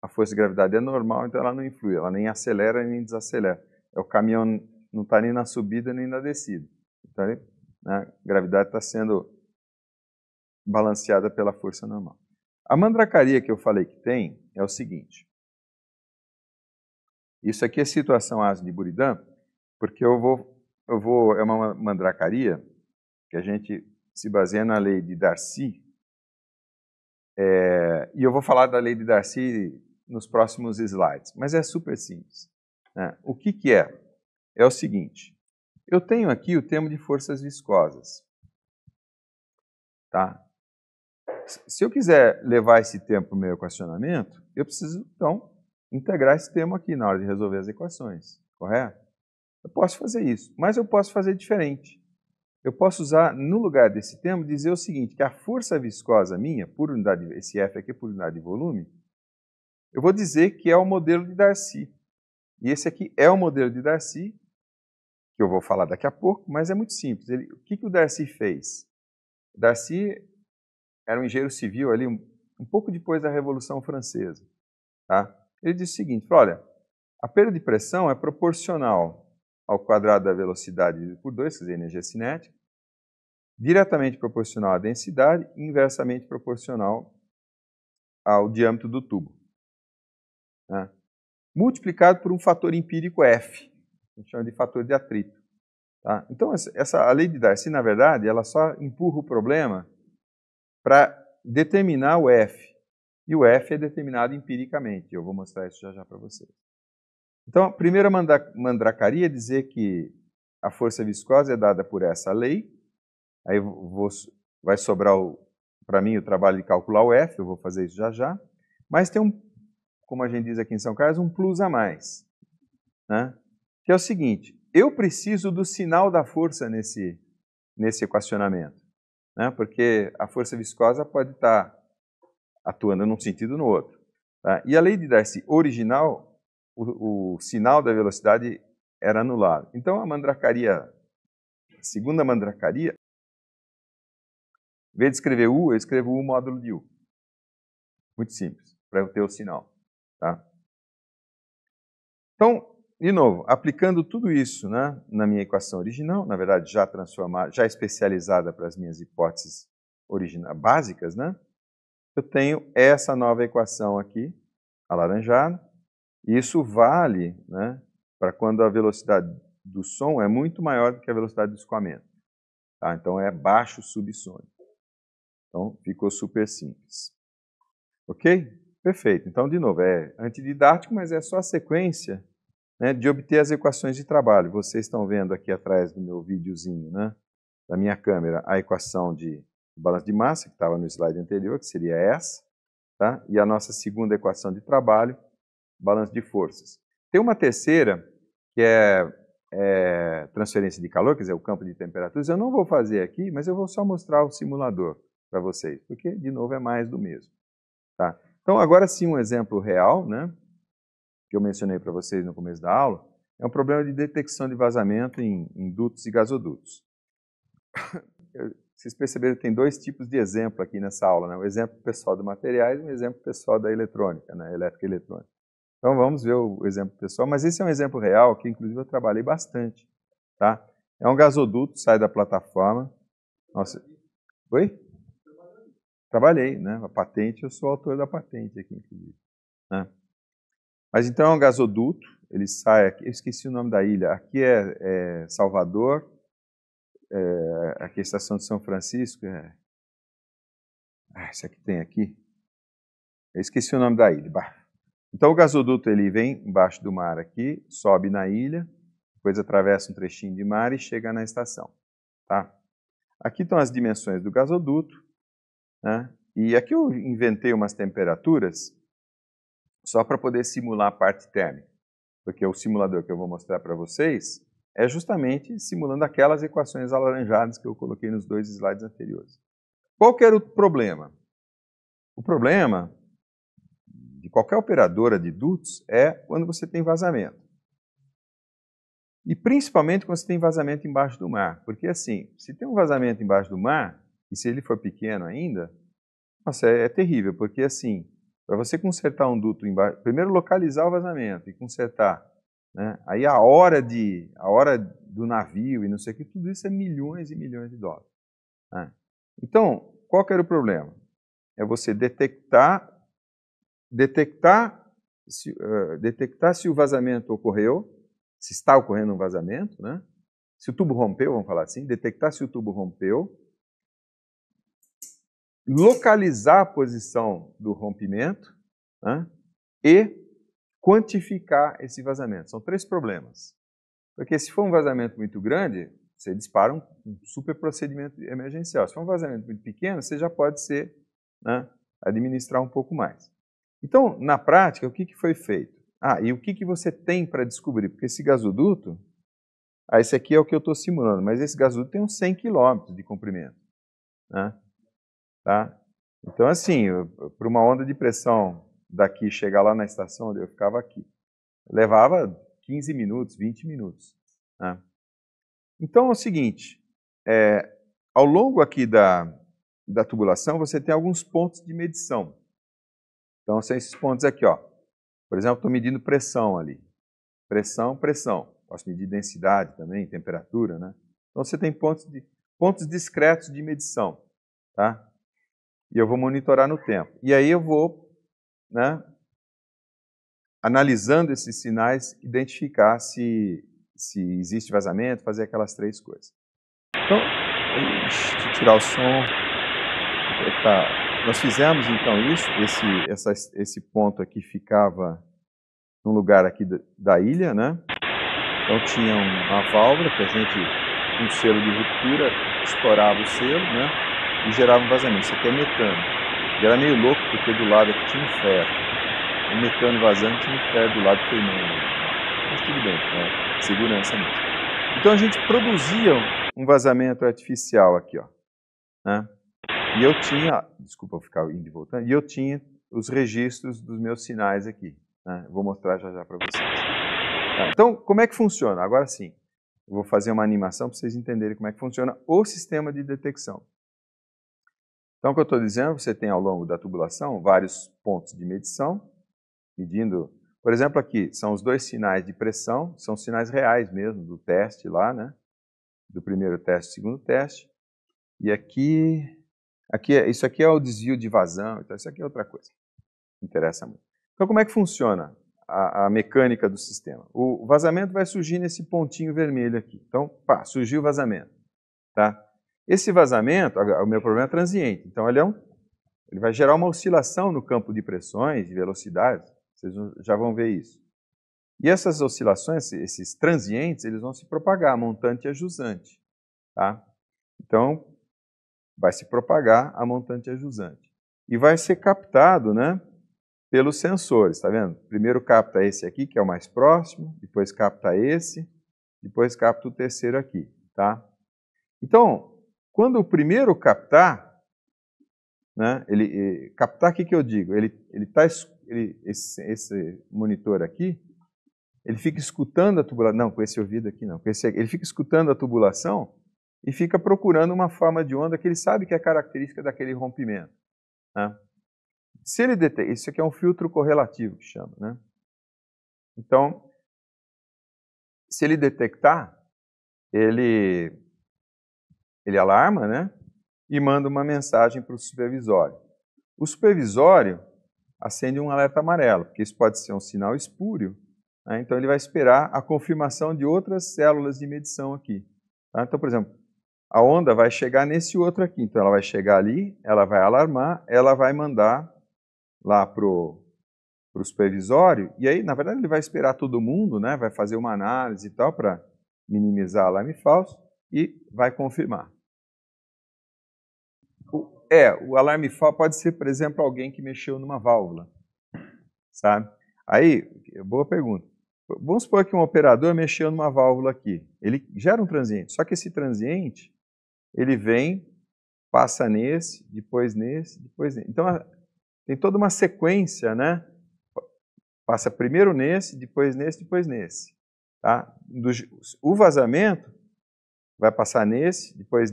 Speaker 1: a força de gravidade é normal, então ela não influi, ela nem acelera nem desacelera. O caminhão não está nem na subida nem na descida. Então, né, a gravidade está sendo balanceada pela força normal. A mandracaria que eu falei que tem é o seguinte. Isso aqui é situação ASA de Buridan, porque é uma mandracaria que a gente se baseia na lei de Darcy, e eu vou falar da lei de Darcy nos próximos slides, mas é super simples. Né? O que é? É o seguinte, eu tenho aqui o termo de forças viscosas. Tá? Se eu quiser levar esse termo para o meu equacionamento, eu preciso, então, integrar esse termo aqui na hora de resolver as equações, correto? Eu posso fazer isso, mas eu posso fazer diferente. Eu posso usar, no lugar desse termo, dizer o seguinte, que a força viscosa minha, por unidade, esse F aqui por unidade de volume, eu vou dizer que é o modelo de Darcy. E esse aqui é o modelo de Darcy, que eu vou falar daqui a pouco, mas é muito simples. O que o Darcy fez? O Darcy era um engenheiro civil ali, um pouco depois da Revolução Francesa. Tá? Ele disse o seguinte, olha, a perda de pressão é proporcional ao quadrado da velocidade dividido por 2, quer dizer, energia cinética, diretamente proporcional à densidade e inversamente proporcional ao diâmetro do tubo. Né? Multiplicado por um fator empírico F, a gente chama de fator de atrito. Tá? Então, a lei de Darcy, na verdade, ela só empurra o problema para determinar o F. E o F é determinado empiricamente. Eu vou mostrar isso já para vocês. Então, a primeira mandracaria é dizer que a força viscosa é dada por essa lei. Aí vai sobrar para mim o trabalho de calcular o F, eu vou fazer isso já. Mas tem como a gente diz aqui em São Carlos, um plus a mais. Né? Que é o seguinte, eu preciso do sinal da força nesse equacionamento. Né? Porque a força viscosa pode estar atuando num sentido ou no outro. Tá? E a lei de Darcy original, o sinal da velocidade era anulado. Então, a segunda mandracaria, em vez de escrever U, eu escrevo U módulo de U. Muito simples, para eu ter o sinal. Tá? Então, de novo, aplicando tudo isso, né, na minha equação original, na verdade já transformada, já especializada para as minhas hipóteses básicas, né, eu tenho essa nova equação aqui, alaranjada, e isso vale, né, para quando a velocidade do som é muito maior do que a velocidade do escoamento. Tá? Então é baixo subsônico. Então ficou super simples. Ok? Perfeito. Então, de novo, é antididático, mas é só a sequência, né, de obter as equações de trabalho. Vocês estão vendo aqui atrás do meu videozinho, né, da minha câmera, a equação de balanço de massa, que estava no slide anterior, que seria essa, tá? E a nossa segunda equação de trabalho, balanço de forças. Tem uma terceira, que é transferência de calor, quer dizer, o campo de temperaturas. Eu não vou fazer aqui, mas eu vou só mostrar o simulador para vocês, porque, de novo, é mais do mesmo. Tá? Então, agora sim, um exemplo real, né, que eu mencionei para vocês no começo da aula, é um problema de detecção de vazamento em dutos e gasodutos. Vocês perceberam que tem dois tipos de exemplo aqui nessa aula, né? O exemplo pessoal de materiais e um exemplo pessoal da eletrônica, né? Elétrica e eletrônica. Então vamos ver o exemplo pessoal, mas esse é um exemplo real que inclusive eu trabalhei bastante. Tá? É um gasoduto, sai da plataforma. Nossa. Oi? Trabalhei, né? A patente, eu sou autor da patente aqui, inclusive. Né? Mas então é um gasoduto, ele sai aqui, eu esqueci o nome da ilha, aqui é Salvador, aqui é a estação de São Francisco, esse aqui tem aqui, eu esqueci o nome da ilha. Então o gasoduto ele vem embaixo do mar aqui, sobe na ilha, depois atravessa um trechinho de mar e chega na estação. Tá? Aqui estão as dimensões do gasoduto, né? E aqui eu inventei umas temperaturas só para poder simular a parte térmica, porque o simulador que eu vou mostrar para vocês é justamente simulando aquelas equações alaranjadas que eu coloquei nos dois slides anteriores. Qual que era o problema? O problema de qualquer operadora de dutos é quando você tem vazamento. E principalmente quando você tem vazamento embaixo do mar. Porque assim, se tem um vazamento embaixo do mar, e se ele for pequeno ainda, nossa, é terrível, porque assim, Para você consertar um duto embaixo, primeiro localizar o vazamento e consertar, né? Aí a hora do navio e não sei o que, tudo isso é milhões e milhões de dólares, né? Então, qual que era o problema? É você detectar se o vazamento ocorreu, se está ocorrendo um vazamento, né? Se o tubo rompeu, vamos falar assim, detectar se o tubo rompeu, localizar a posição do rompimento, né? E quantificar esse vazamento. São 3 problemas. Porque se for um vazamento muito grande, você dispara um super procedimento emergencial. Se for um vazamento muito pequeno, você já pode né, administrar um pouco mais. Então, na prática, o que foi feito? E o que você tem para descobrir? Porque esse gasoduto, esse aqui é o que eu estou simulando, mas esse gasoduto tem uns 100 km de comprimento, né? Tá? Então, assim, para uma onda de pressão daqui chegar lá na estação onde eu ficava aqui, levava 15 minutos, 20 minutos. Né? Então é o seguinte, ao longo aqui da tubulação, você tem alguns pontos de medição. Então são esses pontos aqui, ó. Por exemplo, estou medindo pressão ali. Pressão, pressão. Posso medir densidade também, temperatura, né? Então você tem pontos discretos de medição, tá? E eu vou monitorar no tempo. E aí eu vou, né, analisando esses sinais, identificar se existe vazamento, fazer aquelas 3 coisas. Então, deixa eu tirar o som. Nós fizemos então isso, esse ponto aqui ficava num lugar aqui da ilha, né? Então tinha uma válvula que a gente, um selo de ruptura, estourava o selo, né? E gerava um vazamento. Isso aqui é metano. E era meio louco porque do lado aqui tinha um ferro. O metano vazando tinha um ferro do lado queimando. Mas tudo bem, né? Segurança mesmo. Então a gente produzia um vazamento artificial aqui, ó, né? E eu tinha, desculpa eu ficar indo e voltando, e eu tinha os registros dos meus sinais aqui, né? Vou mostrar já para vocês. Tá, então, como é que funciona? Agora sim, eu vou fazer uma animação para vocês entenderem como é que funciona o sistema de detecção. Então, o que eu estou dizendo, você tem ao longo da tubulação vários pontos de medição, medindo, por exemplo, aqui são os 2 sinais de pressão, são sinais reais mesmo, do teste lá, né? Do primeiro teste, segundo teste. E isso aqui é o desvio de vazão, então isso aqui é outra coisa. Interessa muito. Então, como é que funciona a mecânica do sistema? O vazamento vai surgir nesse pontinho vermelho aqui. Então, surgiu o vazamento, tá? Esse vazamento, o meu problema é transiente, então ele vai gerar uma oscilação no campo de pressões e velocidades, vocês já vão ver isso. E essas oscilações, esses transientes, eles vão se propagar, montante e a jusante, tá? Então, vai se propagar a montante e a jusante. E vai ser captado, né, pelos sensores, tá vendo? Primeiro capta esse aqui, que é o mais próximo, depois capta esse, depois capta o terceiro aqui, tá? Então, quando o primeiro captar, né, captar, o que eu digo? Esse monitor aqui, ele fica escutando a tubulação, não, com esse ouvido aqui não, ele fica escutando a tubulação e fica procurando uma forma de onda que ele sabe que é característica daquele rompimento, né? Se ele detecta, isso aqui é um filtro correlativo que chama, né? Então, se ele detectar, ele alarma, né? E manda uma mensagem para o supervisório. O supervisório acende um alerta amarelo, porque isso pode ser um sinal espúrio, né? Então ele vai esperar a confirmação de outras células de medição aqui, tá? Então, por exemplo, a onda vai chegar nesse outro aqui, então ela vai chegar ali, ela vai alarmar, ela vai mandar lá para o supervisório, e aí, na verdade, ele vai esperar todo mundo, né? Vai fazer uma análise e tal, para minimizar alarme falso, e vai confirmar. O alarme falso pode ser, por exemplo, alguém que mexeu numa válvula, sabe? Aí, boa pergunta. Vamos supor que um operador mexeu numa válvula aqui. Ele gera um transiente, só que esse transiente, ele vem, passa nesse, depois nesse, depois nesse. Então, tem toda uma sequência, né? Passa primeiro nesse, depois nesse, depois nesse. Tá? O vazamento vai passar nesse, depois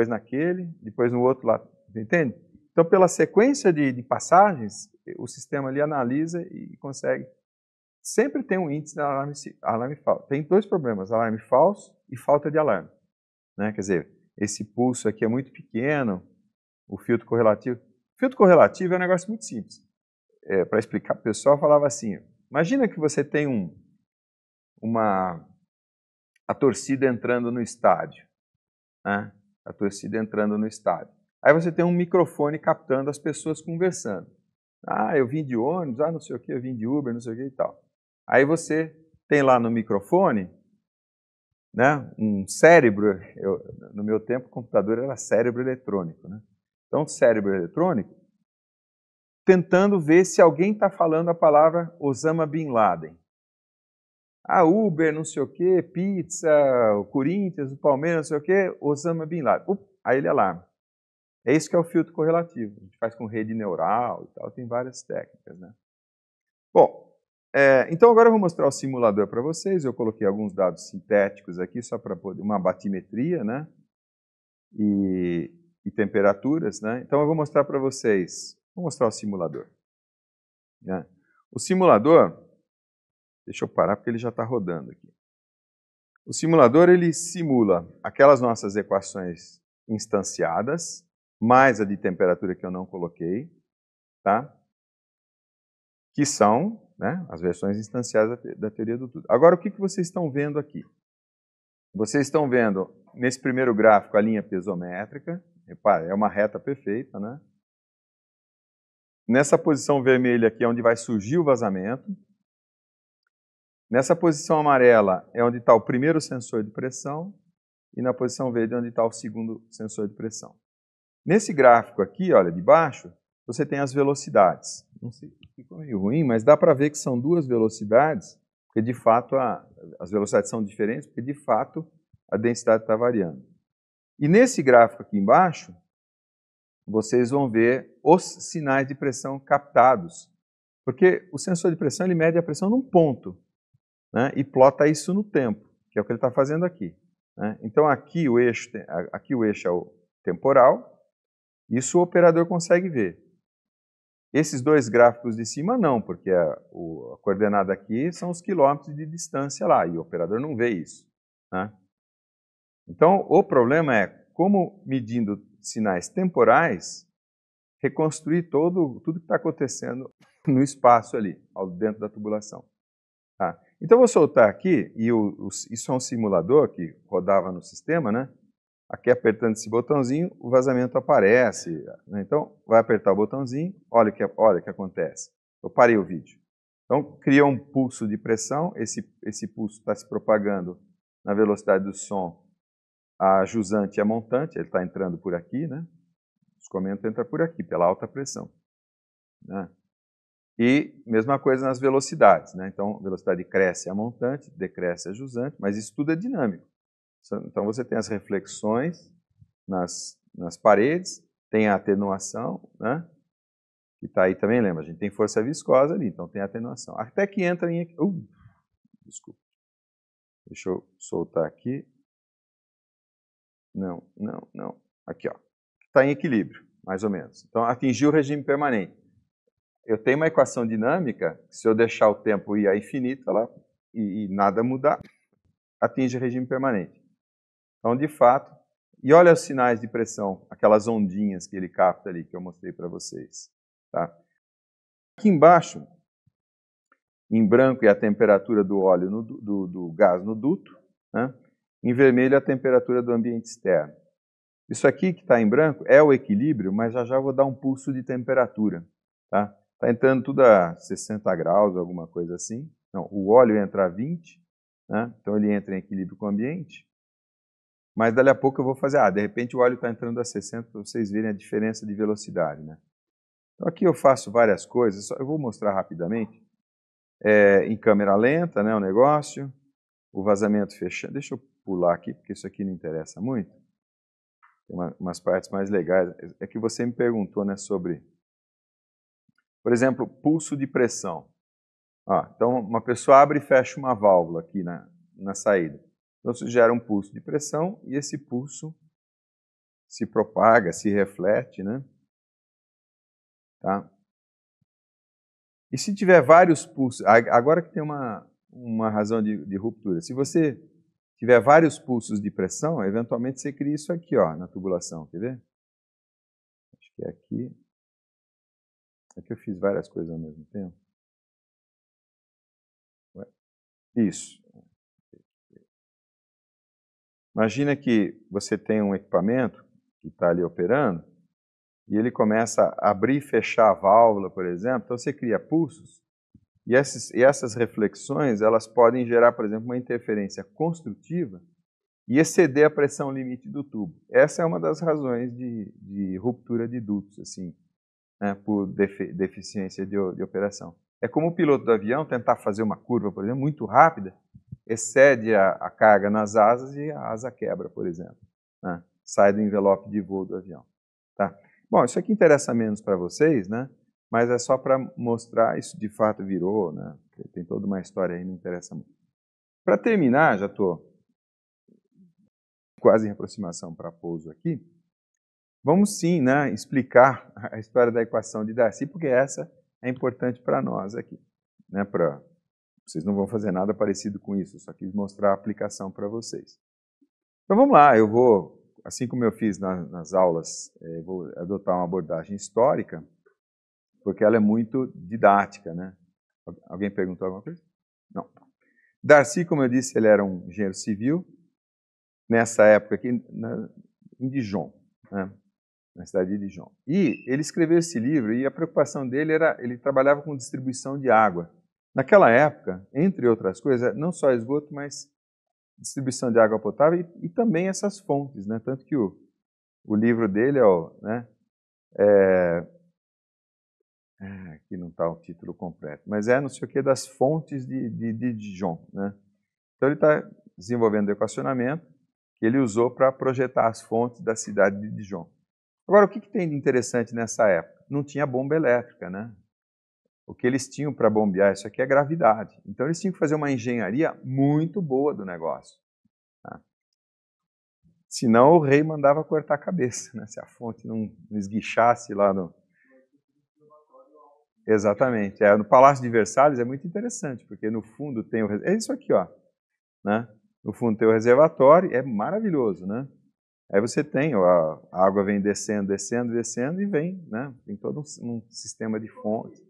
Speaker 1: naquele, depois no outro lado. Entende? Então, pela sequência de passagens, o sistema ali analisa e consegue. Sempre tem um índice de alarme falso. Tem dois problemas, alarme falso e falta de alarme. Né? Quer dizer, esse pulso aqui é muito pequeno, o filtro correlativo. O filtro correlativo é um negócio muito simples. Para explicar para o pessoal, eu falava assim, imagina que você tem a torcida entrando no estádio. Né? A torcida entrando no estádio. Aí você tem um microfone captando as pessoas conversando. Ah, eu vim de ônibus, não sei o que, eu vim de Uber, não sei o que e tal. Aí você tem lá no microfone, né, um cérebro, no meu tempo o computador era cérebro eletrônico. Né? Então, cérebro eletrônico, tentando ver se alguém está falando a palavra Osama Bin Laden. Ah, Uber, não sei o que, pizza, o Corinthians, o Palmeiras, não sei o que, Osama Bin Laden. Aí ele alarma. É isso que é o filtro correlativo. A gente faz com rede neural e tal, tem várias técnicas. Né? Bom, então agora eu vou mostrar o simulador para vocês. Eu coloquei alguns dados sintéticos aqui, só para poder, uma batimetria, né? E temperaturas, né? Então eu vou mostrar para vocês, vou mostrar o simulador. Né? O simulador, deixa eu parar porque ele já está rodando aqui. O simulador, ele simula aquelas nossas equações instanciadas, mais a de temperatura que eu não coloquei, tá? Que são, né, as versões instanciadas da teoria do tudo. Agora, o que vocês estão vendo aqui? Vocês estão vendo, nesse primeiro gráfico, a linha pesométrica. Repara, é uma reta perfeita, né? Nessa posição vermelha aqui é onde vai surgir o vazamento. Nessa posição amarela é onde está o primeiro sensor de pressão. E na posição verde é onde está o segundo sensor de pressão. Nesse gráfico aqui, olha, de baixo, você tem as velocidades. Não sei, ficou meio ruim, mas dá para ver que são duas velocidades, porque de fato as velocidades são diferentes, porque de fato a densidade está variando. E nesse gráfico aqui embaixo, vocês vão ver os sinais de pressão captados, porque o sensor de pressão ele mede a pressão num ponto, né, e plota isso no tempo, que é o que ele está fazendo aqui. Né? Então aqui o eixo é o temporal, isso o operador consegue ver. Esses dois gráficos de cima não, porque a coordenada aqui são os quilômetros de distância lá, e o operador não vê isso. Né? Então, o problema é como, medindo sinais temporais, reconstruir tudo que está acontecendo no espaço ali, dentro da tubulação. Tá? Então, eu vou soltar aqui, e isso é um simulador que rodava no sistema, né? Aqui, apertando esse botãozinho, o vazamento aparece. Né? Então, vai apertar o botãozinho, olha o que acontece. Eu parei o vídeo. Então, cria um pulso de pressão, esse pulso está se propagando na velocidade do som, a jusante e a montante, ele está entrando por aqui, né? O escoamento entra por aqui, pela alta pressão. Né? E mesma coisa nas velocidades. Né? Então, a velocidade cresce a montante, decresce a jusante, mas isso tudo é dinâmico. Então você tem as reflexões nas paredes, tem a atenuação, né? Que está aí também, lembra? A gente tem força viscosa ali, então tem a atenuação. Até que entra em... desculpa. Deixa eu soltar aqui. Não. Aqui, ó. Está em equilíbrio, mais ou menos. Então atingiu o regime permanente. Eu tenho uma equação dinâmica, se eu deixar o tempo ir a infinito, e nada mudar, atinge o regime permanente. Então, de fato, e olha os sinais de pressão, aquelas ondinhas que ele capta ali, que eu mostrei para vocês. Tá? Aqui embaixo, em branco, é a temperatura do óleo, do gás no duto. Né? Em vermelho, a temperatura do ambiente externo. Isso aqui que está em branco é o equilíbrio, mas já vou dar um pulso de temperatura. Tá? Está entrando tudo a 60 graus, alguma coisa assim. Não, o óleo entra a 20, né? Então ele entra em equilíbrio com o ambiente. Mas dali a pouco eu vou fazer, de repente o óleo está entrando a 60 para vocês verem a diferença de velocidade. Né? Então aqui eu faço várias coisas, eu vou mostrar rapidamente. Em câmera lenta, né, o negócio, o vazamento fechando. Deixa eu pular aqui, porque isso aqui não interessa muito. Tem umas partes mais legais. É que você me perguntou, né, sobre, por exemplo, pulso de pressão. Então uma pessoa abre e fecha uma válvula aqui na saída. Então, isso gera um pulso de pressão e esse pulso se propaga, se reflete, né? Tá? E se tiver vários pulsos, agora que tem uma razão de ruptura, se você tiver vários pulsos de pressão, eventualmente você cria isso aqui, ó, na tubulação, quer ver? Acho que é aqui. Aqui eu fiz várias coisas ao mesmo tempo. Isso. Imagina que você tem um equipamento que está ali operando e ele começa a abrir e fechar a válvula, por exemplo, então você cria pulsos e essas reflexões elas podem gerar, por exemplo, uma interferência construtiva e exceder a pressão limite do tubo. Essa é uma das razões de ruptura de dutos, assim, né, por deficiência de operação. É como o piloto do avião tentar fazer uma curva, por exemplo, muito rápida, excede a carga nas asas e a asa quebra, por exemplo. Né? Sai do envelope de voo do avião. Tá? Bom, isso aqui interessa menos para vocês, né? Mas é só para mostrar, isso de fato virou, né? Tem toda uma história aí, não interessa muito. Para terminar, já estou quase em aproximação para pouso aqui, vamos sim, né, explicar a história da equação de Darcy, porque essa é importante para nós aqui. Né, vocês não vão fazer nada parecido com isso, eu só quis mostrar a aplicação para vocês. Então vamos lá, eu vou, assim como eu fiz nas aulas, vou adotar uma abordagem histórica, porque ela é muito didática. Né? Alguém perguntou alguma coisa? Não. Darcy, como eu disse, ele era um engenheiro civil, nessa época aqui, em Dijon, né? Na cidade de Dijon. E ele escreveu esse livro e a preocupação dele era, ele trabalhava com distribuição de água. Naquela época, entre outras coisas, não só esgoto, mas distribuição de água potável e também essas fontes, né? Tanto que o livro dele né? Aqui não está o título completo, mas não sei o que, das fontes de Dijon, né? Então ele está desenvolvendo equacionamento que ele usou para projetar as fontes da cidade de Dijon. Agora, o que tem de interessante nessa época? Não tinha bomba elétrica, né? O que eles tinham para bombear isso aqui é gravidade. Então, eles tinham que fazer uma engenharia muito boa do negócio. Tá? Senão, o rei mandava cortar a cabeça, né? Se a fonte não esguichasse lá no... Exatamente. No Palácio de Versalhes é muito interessante, porque no fundo tem o... É isso aqui, ó. Né? No fundo tem o reservatório, é maravilhoso, né? Aí você tem, a água vem descendo, descendo, descendo e vem, né? Tem todo um sistema de fonte.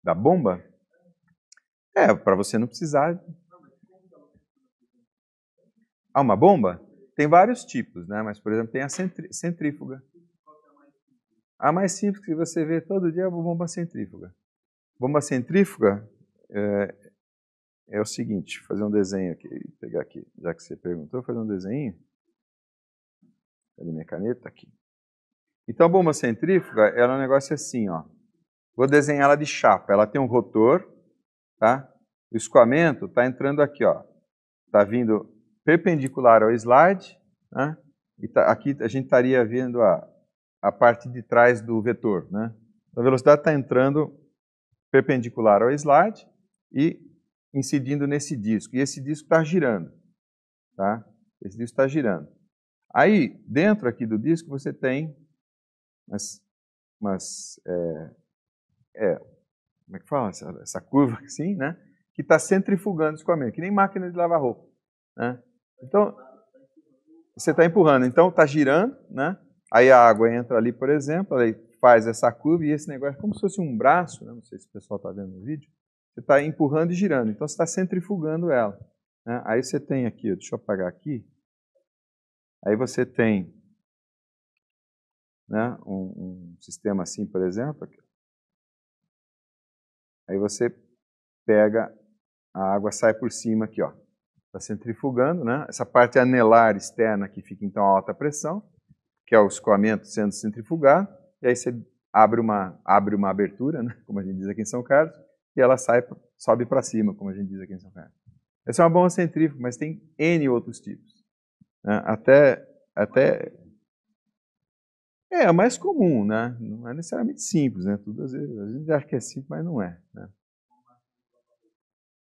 Speaker 1: Da bomba? Para você não precisar. Uma bomba? Tem vários tipos, né? Mas, por exemplo, tem a centrífuga. A mais simples que você vê todo dia é a bomba centrífuga. Bomba centrífuga é o seguinte, fazer um desenho aqui, pegar aqui, já que você perguntou, fazer um desenho. Cadê minha caneta? Aqui. Então, a bomba centrífuga, ela é um negócio assim, ó. Vou desenhar ela de chapa. Ela tem um rotor, tá? O escoamento está entrando aqui, ó. Está vindo perpendicular ao slide, né? E aqui a gente estaria vendo a parte de trás do vetor, né? Então, a velocidade está entrando perpendicular ao slide e incidindo nesse disco. E esse disco está girando, tá? Esse disco está girando. Aí, dentro aqui do disco, você tem como é que fala? Essa curva assim, né? Que está centrifugando o escoamento, que nem máquina de lavar roupa. Né? Então, você está empurrando, então está girando, né? Aí a água entra ali, por exemplo, aí faz essa curva e esse negócio é como se fosse um braço, né? Não sei se o pessoal está vendo no vídeo, você está empurrando e girando, então você está centrifugando ela. Né? Aí você tem aqui, deixa eu apagar aqui, aí você tem, né, um sistema assim, por exemplo, aqui. Aí você pega, a água sai por cima aqui, ó. Está centrifugando, né? Essa parte anelar externa que fica então a alta pressão, que é o escoamento sendo centrifugado, e aí você abre uma abertura, né? Como a gente diz aqui em São Carlos, e ela sobe para cima, como a gente diz aqui em São Carlos. Essa é uma bomba centrífuga, mas tem N outros tipos. Né? Até é a mais comum, né? Não é necessariamente simples, né? Tudo às vezes a gente acha que é simples, mas não é. Né?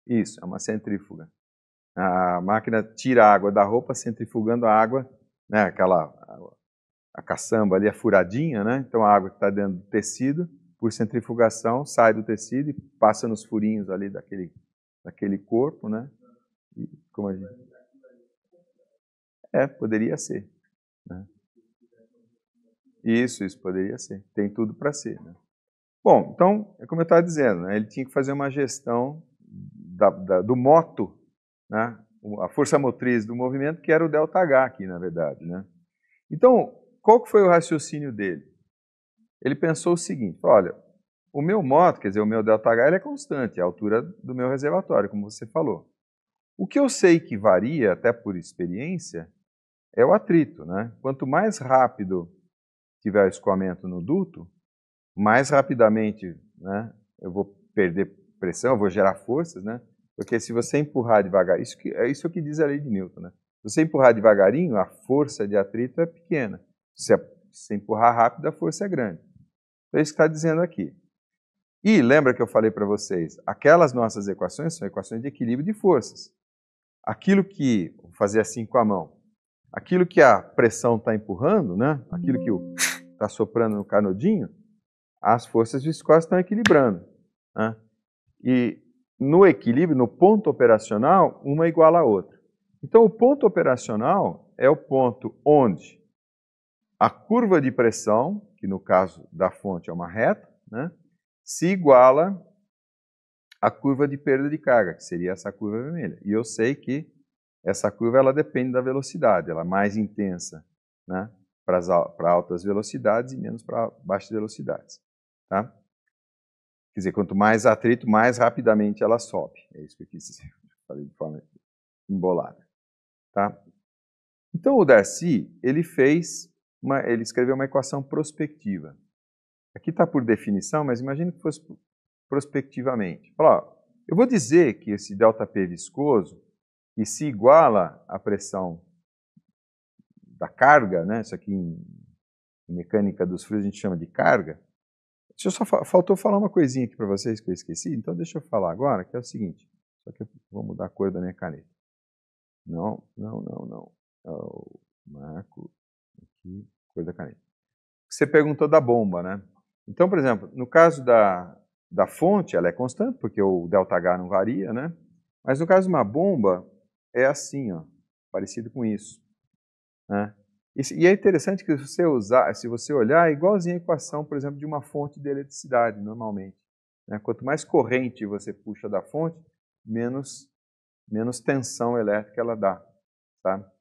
Speaker 1: Isso, é uma centrífuga. A máquina tira a água da roupa, centrifugando a água, né, a caçamba ali, a furadinha, né? Então a água que está dentro do tecido, por centrifugação, sai do tecido e passa nos furinhos ali daquele corpo, né? E, como a gente... poderia ser. Né? Isso poderia ser. Tem tudo para ser. Né? Bom, então, é como eu estava dizendo, né? Ele tinha que fazer uma gestão do moto, né? A força motriz do movimento, que era o ΔH aqui, na verdade. Né? Então, qual que foi o raciocínio dele? Ele pensou o seguinte, olha, o meu moto, quer dizer, o meu ΔH, ele é constante, a altura do meu reservatório, como você falou. O que eu sei que varia, até por experiência, é o atrito. Né? Quanto mais rápido tiver o escoamento no duto, mais rapidamente, né, eu vou perder pressão, eu vou gerar forças, né? Porque se você empurrar devagar, isso que diz a lei de Newton, né? Se você empurrar devagarinho, a força de atrito é pequena. Se você empurrar rápido, a força é grande. Então, é isso que está dizendo aqui. E lembra que eu falei para vocês, aquelas nossas equações são equações de equilíbrio de forças. Aquilo que, vou fazer assim com a mão, aquilo que a pressão está empurrando, né? Aquilo que está soprando no canudinho, as forças viscosas estão equilibrando. Né? E no equilíbrio, no ponto operacional, uma iguala a outra. Então, o ponto operacional é o ponto onde a curva de pressão, que no caso da fonte é uma reta, né, se iguala à curva de perda de carga, que seria essa curva vermelha. E eu sei que essa curva ela depende da velocidade, ela é mais intensa, né, para altas velocidades e menos para baixas velocidades. Tá? Quer dizer, quanto mais atrito, mais rapidamente ela sobe. É isso que eu quis dizer. Falei de forma embolada. Tá? Então, o Darcy, ele escreveu uma equação prospectiva. Aqui está por definição, mas imagine que fosse prospectivamente. Fala, ó, eu vou dizer que esse ΔP viscoso, que se iguala à pressão da carga, né? Isso aqui em mecânica dos fluidos a gente chama de carga. Faltou falar uma coisinha aqui para vocês que eu esqueci, então deixa eu falar agora, que é o seguinte. Só que eu vou mudar a cor da minha caneta. Não. Marco aqui, cor da caneta. Você perguntou da bomba, né? Então, por exemplo, no caso da fonte, ela é constante, porque o ΔH não varia, né? Mas no caso de uma bomba, é assim, ó, parecido com isso. Né? E é interessante que se você olhar, é igualzinho a equação, por exemplo, de uma fonte de eletricidade, normalmente. Né? Quanto mais corrente você puxa da fonte, menos tensão elétrica ela dá. Tá?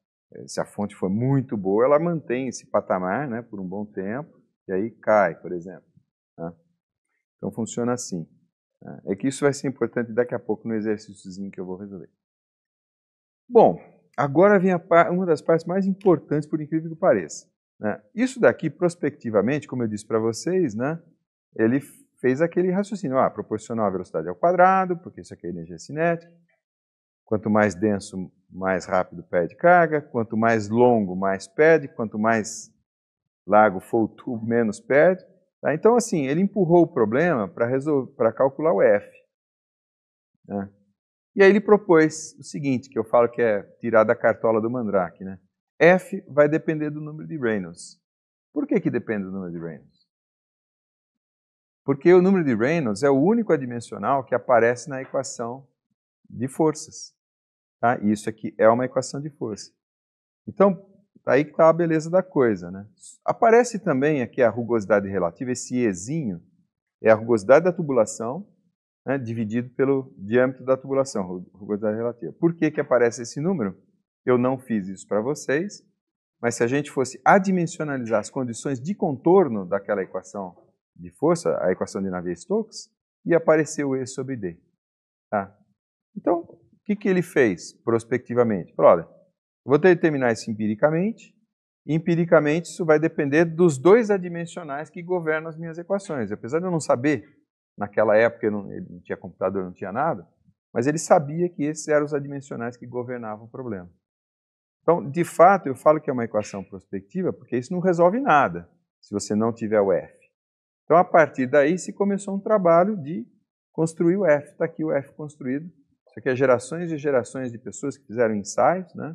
Speaker 1: Se a fonte for muito boa, ela mantém esse patamar, né, por um bom tempo, e aí cai, por exemplo. Tá? Então funciona assim. Né? É que isso vai ser importante daqui a pouco no exercíciozinho que eu vou resolver. Bom, agora vem uma das partes mais importantes, por incrível que pareça. Né? Isso daqui, prospectivamente, como eu disse para vocês, né, ele fez aquele raciocínio, proporcional à velocidade ao quadrado, porque isso aqui é energia cinética. Quanto mais denso, mais rápido perde carga. Quanto mais longo, mais perde. Quanto mais largo for o tubo, menos perde. Tá? Então, assim, ele empurrou o problema para calcular o F. Né? E aí ele propôs o seguinte, que eu falo que é tirar da cartola do Mandrake. Né? F vai depender do número de Reynolds. Por que depende do número de Reynolds? Porque o número de Reynolds é o único adimensional que aparece na equação de forças. Tá? E isso aqui é uma equação de força. Então, aí que está a beleza da coisa. Né? Aparece também aqui a rugosidade relativa, esse Ezinho é a rugosidade da tubulação, né, dividido pelo diâmetro da tubulação, rugosidade relativa. Por que aparece esse número? Eu não fiz isso para vocês, mas se a gente fosse adimensionalizar as condições de contorno daquela equação de força, a equação de Navier-Stokes, ia aparecer o E sobre D. Tá? Então, o que ele fez prospectivamente? Falou, olha, eu vou determinar isso empiricamente, e empiricamente isso vai depender dos dois adimensionais que governam as minhas equações. Apesar de eu não saber, naquela época ele não tinha computador, não tinha nada, mas ele sabia que esses eram os adimensionais que governavam o problema. Então, de fato, eu falo que é uma equação prospectiva porque isso não resolve nada, se você não tiver o F. Então, a partir daí, se começou um trabalho de construir o F. Está aqui o F construído. Isso aqui é gerações e gerações de pessoas que fizeram ensaios, né?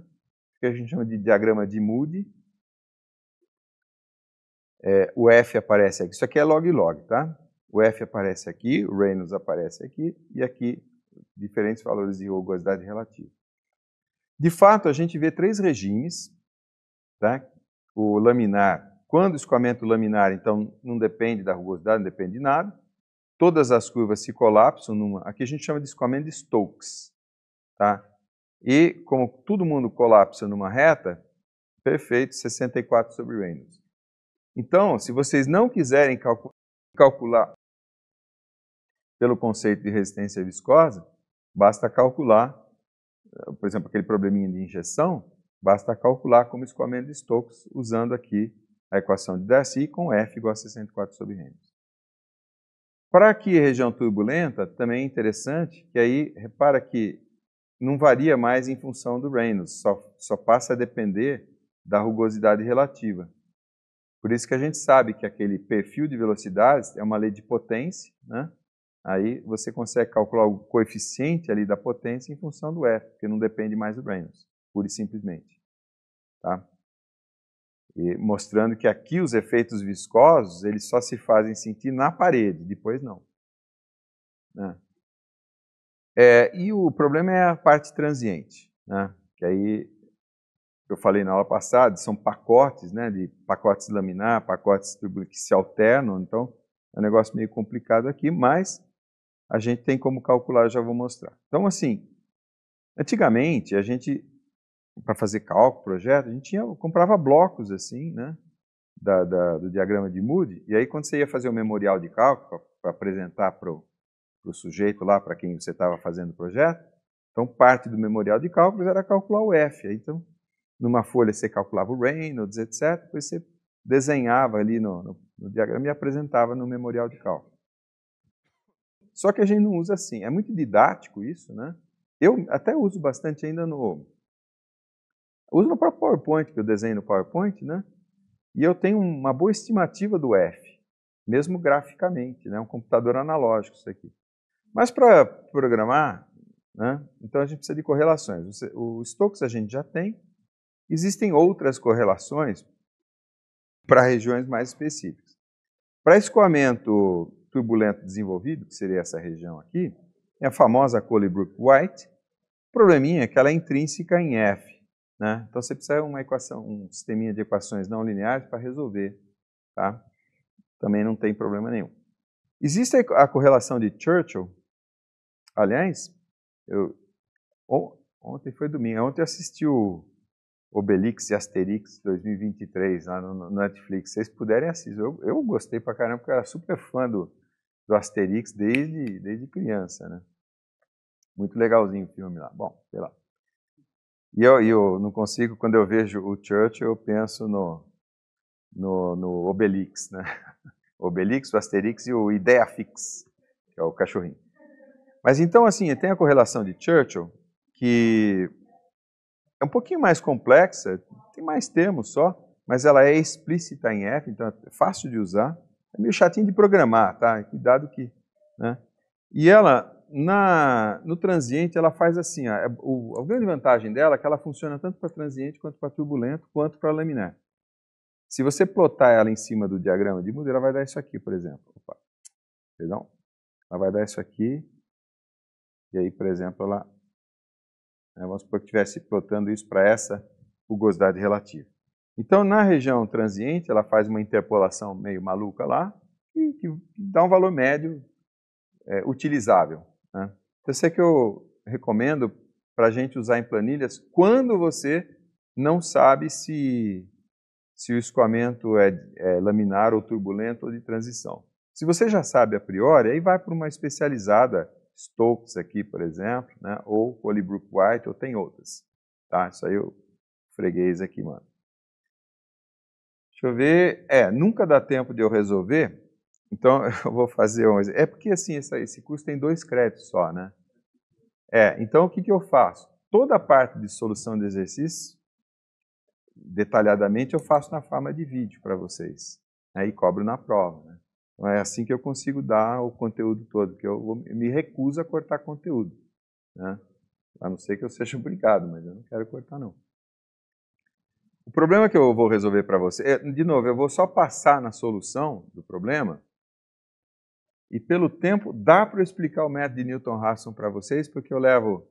Speaker 1: Que a gente chama de diagrama de Moody. o F aparece aqui. Isso aqui é log-log, tá? O F aparece aqui, o Reynolds aparece aqui, e aqui diferentes valores de rugosidade relativa. De fato, a gente vê 3 regimes, tá? O laminar, quando o escoamento laminar, então, não depende da rugosidade, não depende de nada. Todas as curvas se colapsam aqui a gente chama de escoamento de Stokes, tá? E como todo mundo colapsa numa reta, perfeito, 64 sobre Reynolds. Então, se vocês não quiserem calcular pelo conceito de resistência viscosa, basta calcular, por exemplo, aquele probleminha de injeção, basta calcular como escoamento de Stokes, usando aqui a equação de Darcy com F igual a 64 sobre Reynolds. Para aqui região turbulenta, também é interessante que aí, repara que não varia mais em função do Reynolds, só passa a depender da rugosidade relativa. Por isso que a gente sabe que aquele perfil de velocidades é uma lei de potência, né? Aí você consegue calcular o coeficiente ali da potência em função do F, porque não depende mais do Reynolds, pura e simplesmente. Tá? E mostrando que aqui os efeitos viscosos, eles só se fazem sentir na parede, depois não. Né? E o problema é a parte transiente, né? Que aí eu falei na aula passada, são pacotes, né, de pacotes laminar, pacotes que se alternam, então é um negócio meio complicado aqui, mas a gente tem como calcular, eu já vou mostrar. Então, assim, antigamente, a gente, para fazer cálculo, projeto, a gente comprava blocos assim, né, do diagrama de Moody, e aí quando você ia fazer o memorial de cálculo, para apresentar para o sujeito lá, para quem você estava fazendo o projeto, então parte do memorial de cálculos era calcular o F. Então, numa folha você calculava o Reynolds, etc. Depois você desenhava ali no diagrama e apresentava no memorial de cálculo. Só que a gente não usa assim. É muito didático isso, né? Eu até uso bastante ainda uso no próprio PowerPoint, que eu desenho no PowerPoint, né? E eu tenho uma boa estimativa do F, mesmo graficamente, né? Um computador analógico isso aqui. Mas para programar, né? Então a gente precisa de correlações. O Stokes a gente já tem. Existem outras correlações para regiões mais específicas. Para escoamento turbulento desenvolvido, que seria essa região aqui, é a famosa Colebrook-White. O probleminha é que ela é intrínseca em F. Né? Então você precisa de uma equação, um sisteminha de equações não lineares para resolver. Tá? Também não tem problema nenhum. Existe a correlação de Churchill. Aliás, ontem foi domingo, ontem eu assisti o Obelix e Asterix 2023 lá no Netflix. Se vocês puderem assistir. Eu gostei pra caramba, porque eu era super fã do Asterix desde criança, né? Muito legalzinho o filme lá. Bom, sei lá. E eu não consigo, quando eu vejo o Churchill, eu penso no Obelix, né? O Obelix, o Asterix e o Ideafix, que é o cachorrinho. Mas então, assim, tem a correlação de Churchill, que é um pouquinho mais complexa, tem mais termos só, mas ela é explícita em F, então é fácil de usar. É meio chatinho de programar, tá? Cuidado que... Né? E ela, no transiente, ela faz assim, ó, a grande vantagem dela é que ela funciona tanto para transiente, quanto para turbulento, quanto para laminar. Se você plotar ela em cima do diagrama de Moody, ela vai dar isso aqui, por exemplo. Opa, perdão? Ela vai dar isso aqui, e aí, por exemplo, ela... Vamos supor que estivesse plotando isso para essa rugosidade relativa. Então, na região transiente, ela faz uma interpolação meio maluca lá, e que dá um valor médio utilizável. Né? Então, isso é que eu recomendo para a gente usar em planilhas quando você não sabe se o escoamento é laminar ou turbulento ou de transição. Se você já sabe a priori, aí vai para uma especializada, Stokes aqui, por exemplo, né? Ou Colebrook-White, ou tem outras. Tá? Isso aí eu freguês aqui, mano. Deixa eu ver. Nunca dá tempo de eu resolver, então eu vou fazer um... É porque assim, esse curso tem 2 créditos só, né? Então o que eu faço? Toda a parte de solução de exercício, detalhadamente, eu faço na forma de vídeo para vocês. Aí cobro na prova, né? Então é assim que eu consigo dar o conteúdo todo, porque eu me recuso a cortar conteúdo. Né? A não ser que eu seja obrigado, mas eu não quero cortar, não. O problema que eu vou resolver para você, de novo, eu vou só passar na solução do problema, e pelo tempo dá para eu explicar o método de Newton-Raphson para vocês, porque eu levo,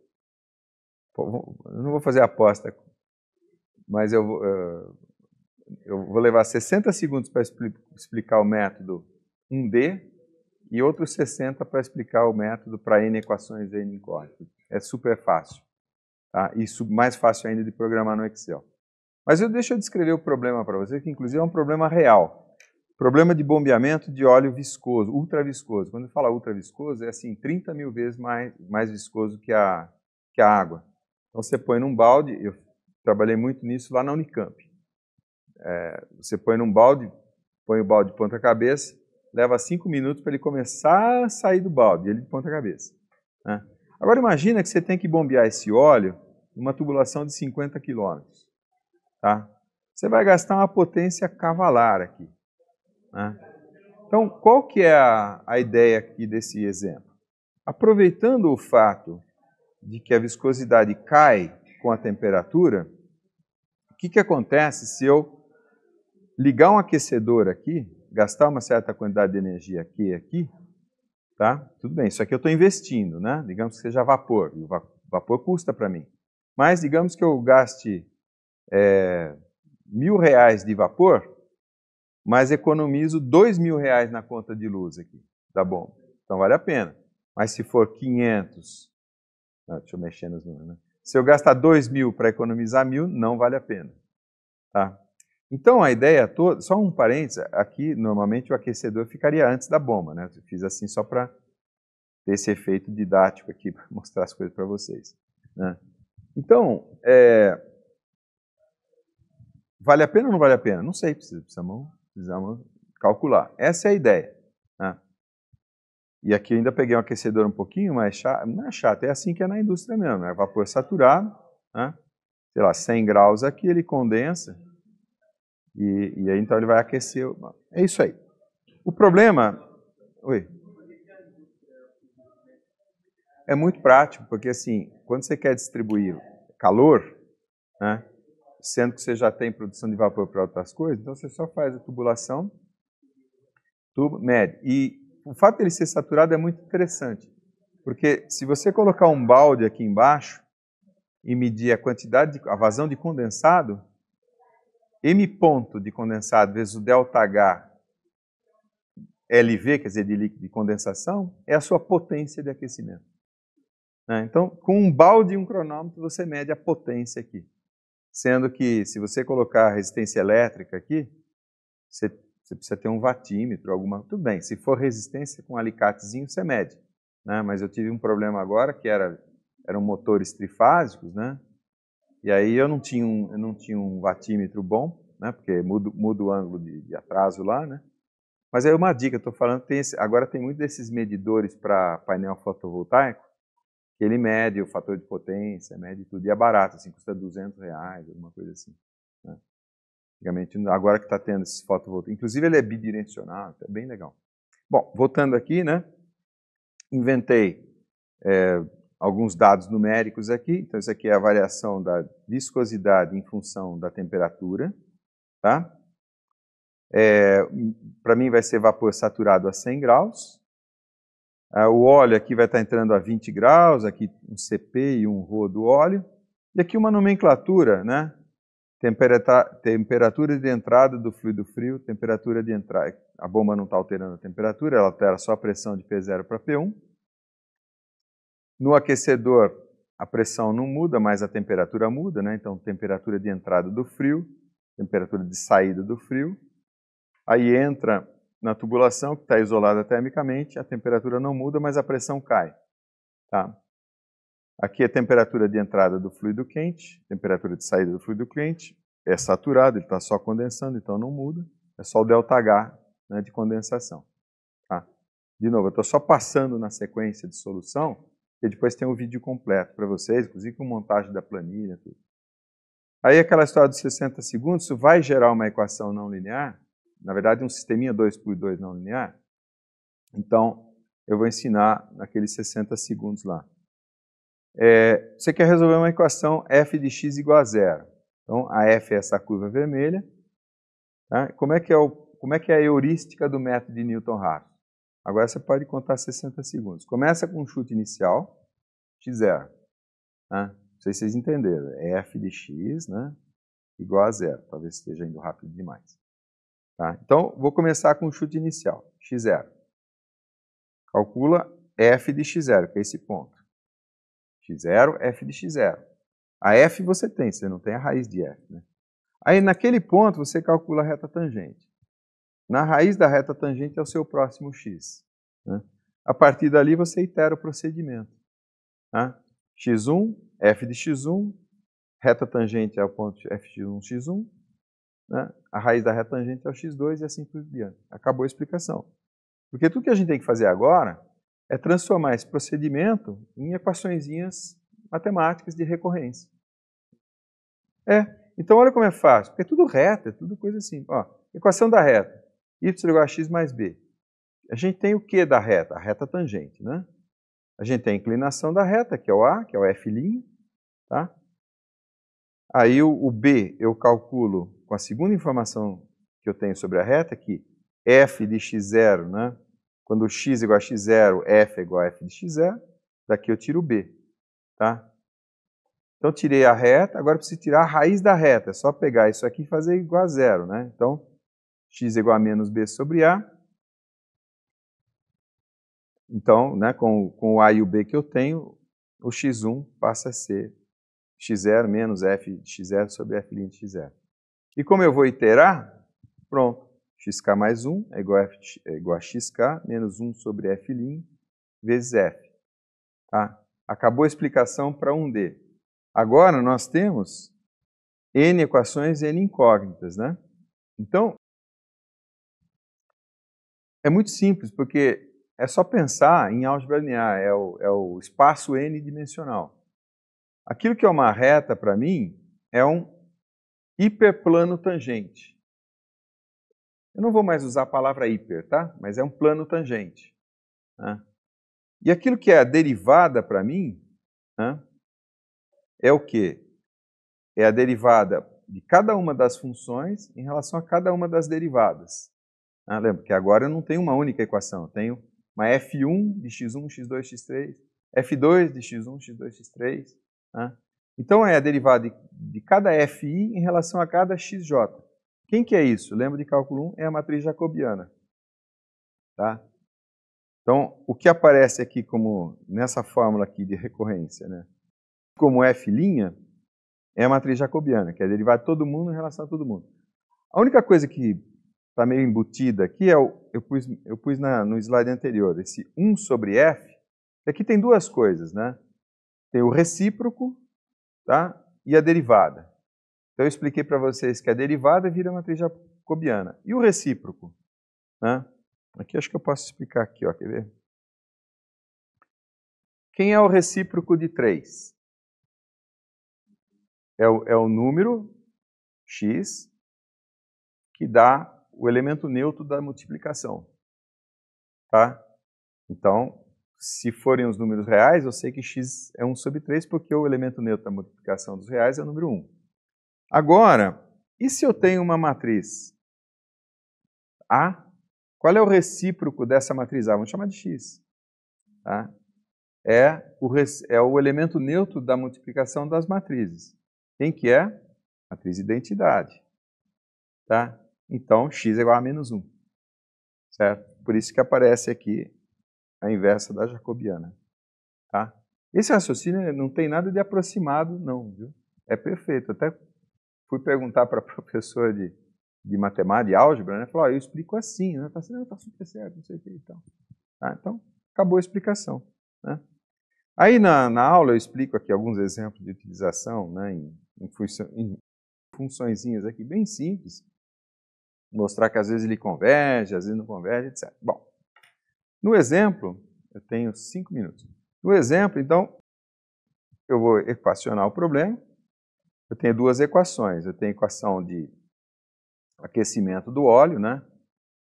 Speaker 1: eu não vou fazer aposta, mas eu vou levar 60 segundos para explicar o método 1D e outros 60 para explicar o método para N equações N incógnitas. É super fácil. Tá? Isso mais fácil ainda de programar no Excel. Mas deixa eu descrever o problema para você, que inclusive é um problema real. Problema de bombeamento de óleo viscoso, ultra viscoso. Quando fala ultra viscoso, é assim, 30 mil vezes mais viscoso que a água. Então você põe num balde, eu trabalhei muito nisso lá na Unicamp. Você põe num balde, põe o balde de ponta cabeça, leva 5 minutos para ele começar a sair do balde, ele de ponta cabeça. Né? Agora imagina que você tem que bombear esse óleo numa tubulação de 50 km. Tá? Você vai gastar uma potência cavalar aqui. Né? Então, qual que é a ideia aqui desse exemplo? Aproveitando o fato de que a viscosidade cai com a temperatura, o que acontece se eu ligar um aquecedor aqui, gastar uma certa quantidade de energia aqui, tá? Tudo bem, isso aqui eu estou investindo, né? Digamos que seja vapor, e o vapor custa para mim. Mas digamos que eu gaste R$1.000 de vapor, mas economizo R$2.000 na conta de luz aqui, tá bom? Então vale a pena. Mas se for 500, deixa eu mexer nos números, né? Se eu gastar 2.000 para economizar 1.000, não vale a pena, tá? Então a ideia toda, só um parênteses, aqui normalmente o aquecedor ficaria antes da bomba, né? Eu fiz assim só para ter esse efeito didático aqui, para mostrar as coisas para vocês, né? Então, vale a pena ou não vale a pena? Não sei, precisamos calcular. Essa é a ideia, né? E aqui eu ainda peguei um aquecedor um pouquinho mais chato, não é chato, é assim que é na indústria mesmo, né? Vapor saturado, né? Sei lá, 100 graus aqui, ele condensa, e aí então ele vai aquecer. É isso aí. O problema... Oi? É muito prático, porque assim, quando você quer distribuir calor, né, sendo que você já tem produção de vapor para outras coisas, então você só faz a tubulação, mede. E o fato de ele ser saturado é muito interessante, porque se você colocar um balde aqui embaixo e medir a quantidade, a vazão de condensado, M ponto de condensado vezes o ΔH LV, quer dizer, de líquido de condensação, é a sua potência de aquecimento. Então, com um balde e um cronômetro, você mede a potência aqui. Sendo que, se você colocar a resistência elétrica aqui, você precisa ter um watímetro, alguma... Tudo bem, se for resistência com um alicatezinho, você mede. Né? Mas eu tive um problema agora, que eram motores trifásicos, né? E aí eu não tinha um watímetro bom, né? Porque muda o ângulo de atraso lá, né? Mas aí uma dica, eu estou falando, agora tem muito desses medidores para painel fotovoltaico, que ele mede o fator de potência, mede tudo, e é barato, assim, custa R$200, alguma coisa assim. Né? Antigamente, agora que está tendo esses fotovoltaicos, inclusive ele é bidirecional, é bem legal. Bom, voltando aqui, né? Inventei alguns dados numéricos aqui, então isso aqui é a variação da viscosidade em função da temperatura, tá? Para mim vai ser vapor saturado a 100 graus, o óleo aqui vai estar entrando a 20 graus, aqui um CP e um ρ do óleo, e aqui uma nomenclatura, né? Temperatura de entrada do fluido frio, temperatura de entrada, a bomba não está alterando a temperatura, ela altera só a pressão de P0 para P1. No aquecedor, a pressão não muda, mas a temperatura muda, né? Então, temperatura de entrada do frio, temperatura de saída do frio. Aí entra na tubulação, que está isolada termicamente, a temperatura não muda, mas a pressão cai. Tá? Aqui é a temperatura de entrada do fluido quente, temperatura de saída do fluido quente, é saturado, ele está só condensando, então não muda, é só o ΔH, né, de condensação. Tá? De novo, eu estou só passando na sequência de solução, e depois tem um vídeo completo para vocês, inclusive com montagem da planilha. Tudo. Aí aquela história dos 60 segundos, isso vai gerar uma equação não linear, na verdade um sisteminha 2x2 não linear, então eu vou ensinar naqueles 60 segundos lá. Você quer resolver uma equação f de x igual a zero. Então, a F é essa curva vermelha. Tá? Como é que é a heurística do método de Newton-Raphson? Agora você pode contar 60 segundos. Começa com um chute inicial, x0. Tá? Não sei se vocês entenderam. É f de x, né, igual a zero. Talvez esteja indo rápido demais. Tá? Então, vou começar com um chute inicial, x0. Calcula f de x0, que é esse ponto. x0, f de x0. A f você não tem a raiz de f. Né? Aí, naquele ponto, você calcula a reta tangente. Na raiz da reta tangente é o seu próximo x. Né? A partir dali, você itera o procedimento. Tá? x1, f de x1, reta tangente é o ponto f1, x1, né? A raiz da reta tangente é o x2 e assim por diante. Acabou a explicação. Porque tudo que a gente tem que fazer agora é transformar esse procedimento em equaçõezinhas matemáticas de recorrência. Então olha como é fácil, porque é tudo reta, é tudo coisa assim. Ó, equação da reta, y igual a x mais b. A gente tem o que da reta? A reta tangente, né? A gente tem a inclinação da reta, que é o A, que é o F', tá? Aí o B eu calculo com a segunda informação que eu tenho sobre a reta, que f de x0, né? Quando x é igual a x0, f é igual a f de x0, daqui eu tiro o B, tá? Então tirei a reta, agora preciso tirar a raiz da reta, é só pegar isso aqui e fazer igual a zero, né? Então, x é igual a menos b sobre a. Então, né, com o a e o b que eu tenho, o x1 passa a ser x0 menos f de x0 sobre f' de x0. E como eu vou iterar, pronto, xk mais 1 é igual a xk menos 1 sobre f' vezes f. Tá? Acabou a explicação para 1D. Agora nós temos n equações e n incógnitas, né? Então, é muito simples, porque é só pensar em álgebra linear, é o espaço n-dimensional. Aquilo que é uma reta, para mim, é um hiperplano tangente. Eu não vou mais usar a palavra hiper, tá? Mas é um plano tangente. Né? E aquilo que é a derivada, para mim, né, é o quê? É a derivada de cada uma das funções em relação a cada uma das derivadas. Ah, lembra que agora eu não tenho uma única equação, eu tenho uma f1 de x1, x2, x3, f2 de x1, x2, x3. Né? Então é a derivada de cada fi em relação a cada xj. Quem que é isso? Lembra de cálculo 1? É a matriz jacobiana. Tá? Então, o que aparece aqui como, nessa fórmula aqui de recorrência, né, como f' é a matriz jacobiana, que é a derivada de todo mundo em relação a todo mundo. A única coisa que está meio embutida aqui é eu pus no slide anterior, esse 1 sobre f, que aqui tem duas coisas, né? Tem o recíproco, tá? E a derivada. Então eu expliquei para vocês que a derivada vira a matriz jacobiana. E o recíproco? Né? Aqui acho que eu posso explicar aqui, ó, quer ver? Quem é o recíproco de 3? É o número x que dá o elemento neutro da multiplicação. Tá? Então, se forem os números reais, eu sei que x é 1 sobre 3, porque o elemento neutro da multiplicação dos reais é o número 1. Agora, e se eu tenho uma matriz A? Qual é o recíproco dessa matriz A? Vamos chamar de x. Tá? É o elemento neutro da multiplicação das matrizes. Quem que é? Matriz de identidade. Tá? Então, x é igual a menos 1. Certo? Por isso que aparece aqui a inversa da jacobiana. Tá? Esse raciocínio não tem nada de aproximado, não. Viu? É perfeito. Até fui perguntar para a professora de matemática, de álgebra, né? Falou, eu explico assim. Ela falou assim, não, está super certo, não sei o que e tal. Tá? Então, acabou a explicação. Né? Aí na aula eu explico aqui alguns exemplos de utilização, né, em funçõezinhas aqui bem simples, mostrar que às vezes ele converge, às vezes não converge, etc. Bom, no exemplo, eu tenho 5 minutos. No exemplo, então, eu vou equacionar o problema. Eu tenho duas equações. Eu tenho a equação de aquecimento do óleo, né?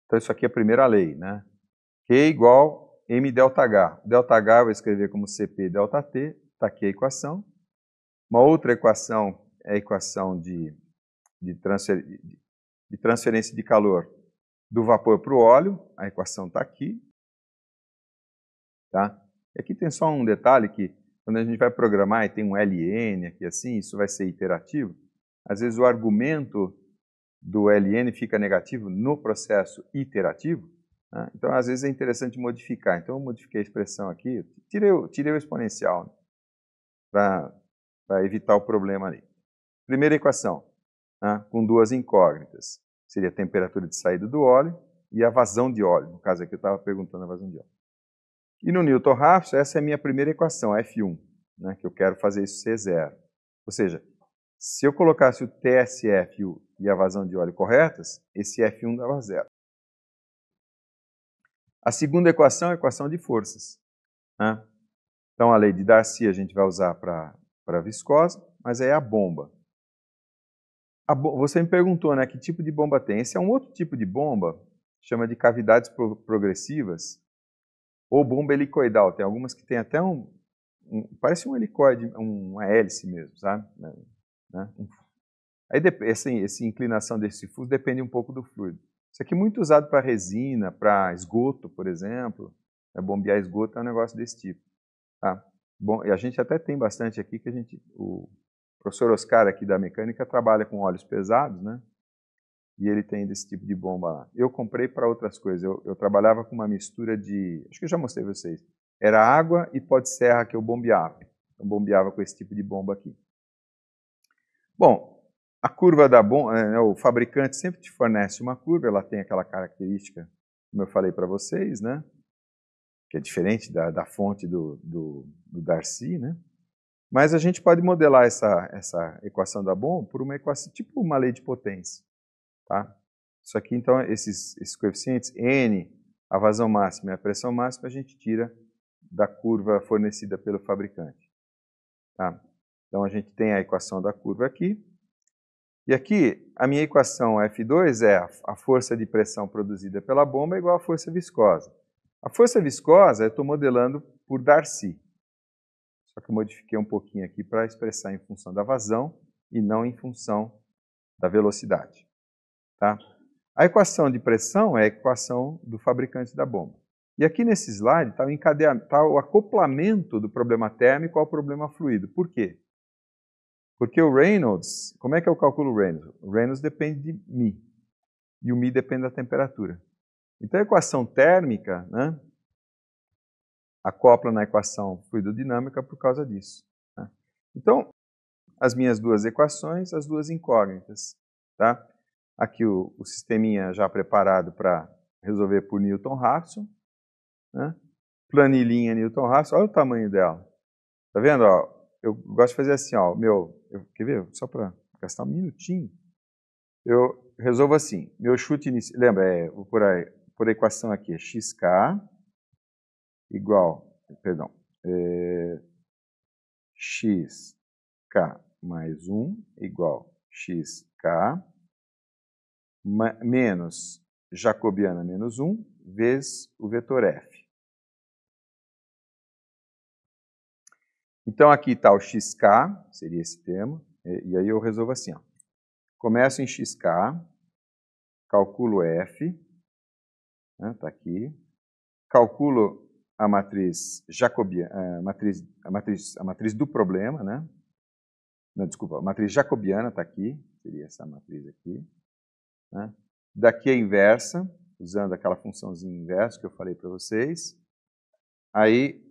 Speaker 1: Então isso aqui é a primeira lei, né? Q igual m delta H. Delta H eu vou escrever como Cp delta T, está aqui a equação. Uma outra equação é a equação de transferência de calor do vapor para o óleo. A equação está aqui. Tá? E aqui tem só um detalhe que, quando a gente vai programar e tem um ln aqui assim, isso vai ser iterativo. Às vezes o argumento do ln fica negativo no processo iterativo. Né? Então, às vezes é interessante modificar. Então, eu modifiquei a expressão aqui, tirei o exponencial para evitar o problema ali. Primeira equação, né, com duas incógnitas. Seria a temperatura de saída do óleo e a vazão de óleo. No caso aqui, eu estava perguntando a vazão de óleo. E no Newton-Raphson, essa é a minha primeira equação, F1, né, que eu quero fazer isso ser zero. Ou seja, se eu colocasse o TSF e a vazão de óleo corretas, esse F1 dava zero. A segunda equação é a equação de forças. Né? Então, a lei de Darcy a gente vai usar para a viscosa, mas aí é a bomba. Você me perguntou, né, que tipo de bomba tem. Esse é um outro tipo de bomba, chama de cavidades progressivas, ou bomba helicoidal. Tem algumas que tem até parece um helicoide, uma hélice mesmo, sabe? Né? Aí, essa inclinação desse fuso depende um pouco do fluido. Isso aqui é muito usado para resina, para esgoto, por exemplo. Bombear esgoto é um negócio desse tipo. Tá? Bom, e a gente até tem bastante aqui, que o professor Oscar aqui da mecânica trabalha com óleos pesados, né? E ele tem desse tipo de bomba lá. Eu comprei para outras coisas. Eu trabalhava com uma mistura de... Acho que eu já mostrei para vocês. Era água e pó de serra que eu bombeava. Eu bombeava com esse tipo de bomba aqui. Bom, a curva da bomba... o fabricante sempre te fornece uma curva. Ela tem aquela característica, como eu falei para vocês, né? Que é diferente da fonte do Darcy, né? Mas a gente pode modelar essa equação da bomba por uma equação, tipo uma lei de potência. Tá? Isso aqui, então, esses coeficientes, N, a vazão máxima e a pressão máxima, a gente tira da curva fornecida pelo fabricante. Tá? Então, a gente tem a equação da curva aqui. E aqui, a minha equação F2 é a força de pressão produzida pela bomba igual à força viscosa. A força viscosa eu estou modelando por Darcy. Só que eu modifiquei um pouquinho aqui para expressar em função da vazão e não em função da velocidade. Tá? A equação de pressão é a equação do fabricante da bomba. E aqui nesse slide está o acoplamento do problema térmico ao problema fluido. Por quê? Porque o Reynolds, como é que eu calculo o Reynolds? O Reynolds depende de μ. E o μ depende da temperatura. Então a equação térmica, né, acopla na equação fluidodinâmica por causa disso. Né? Então, as minhas duas equações, as duas incógnitas. Tá? Aqui o sisteminha já preparado para resolver por Newton-Raphson. Né? Planilhinha Newton-Raphson, olha o tamanho dela. Tá vendo? Ó, eu gosto de fazer assim, ó, quer ver? Só para gastar um minutinho. Eu resolvo assim, meu chute inicial, lembra, vou por a equação aqui, é xk igual, xk mais 1 igual xk menos jacobiana menos 1 vezes o vetor f. Então aqui está o xk, seria esse termo, e aí eu resolvo assim, ó. Começo em xk, calculo f, né, tá aqui, calculo a matriz jacobiana, a matriz do problema, né? Não, desculpa, a matriz jacobiana está aqui, seria essa matriz aqui. Né? Daqui a inversa, usando aquela funçãozinha inversa que eu falei para vocês. Aí,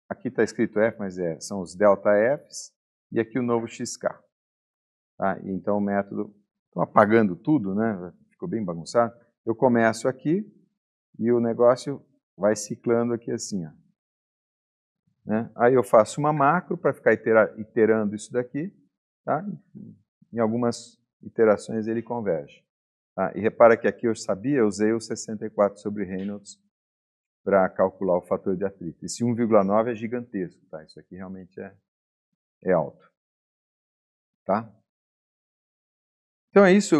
Speaker 1: aqui está escrito f, mas são os delta f's, e aqui o novo xk. Tá? Então o método, estou apagando tudo, né? Ficou bem bagunçado. Eu começo aqui e o negócio vai ciclando aqui assim. Ó. Né? Aí eu faço uma macro para ficar iterando isso daqui. Tá? Em algumas iterações ele converge. Tá? E repara que aqui eu usei o 64 sobre Reynolds para calcular o fator de atrito. Esse 1,9 é gigantesco. Tá? Isso aqui realmente é alto. Tá? Então é isso,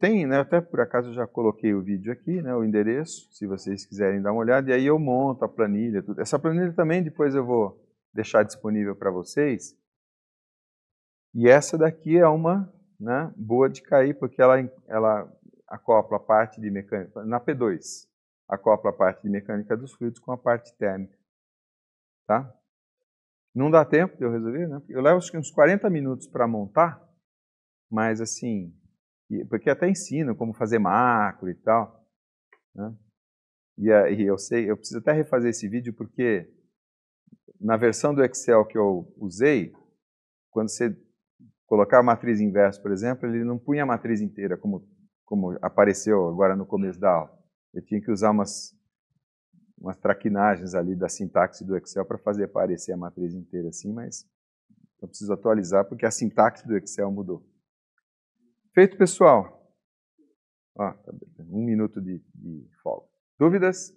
Speaker 1: tem, né, até por acaso eu já coloquei o vídeo aqui, né, o endereço, se vocês quiserem dar uma olhada, e aí eu monto a planilha, tudo. Essa planilha também depois eu vou deixar disponível para vocês, E essa daqui é uma, né, boa de cair, porque ela acopla a parte de mecânica, na P2, acopla a parte de mecânica dos fluidos com a parte térmica. Tá? Não dá tempo de eu resolver, né? Eu levo acho que uns 40 minutos para montar, mas assim, porque até ensino como fazer macro e tal, né? E eu sei, eu preciso até refazer esse vídeo porque na versão do Excel que eu usei, quando você colocar a matriz inversa, por exemplo, ele não punha a matriz inteira como apareceu agora no começo da aula. Eu tinha que usar umas traquinagens ali da sintaxe do Excel para fazer aparecer a matriz inteira assim, mas eu preciso atualizar porque a sintaxe do Excel mudou. Feito, pessoal? Ó, 1 minuto de folga. Dúvidas?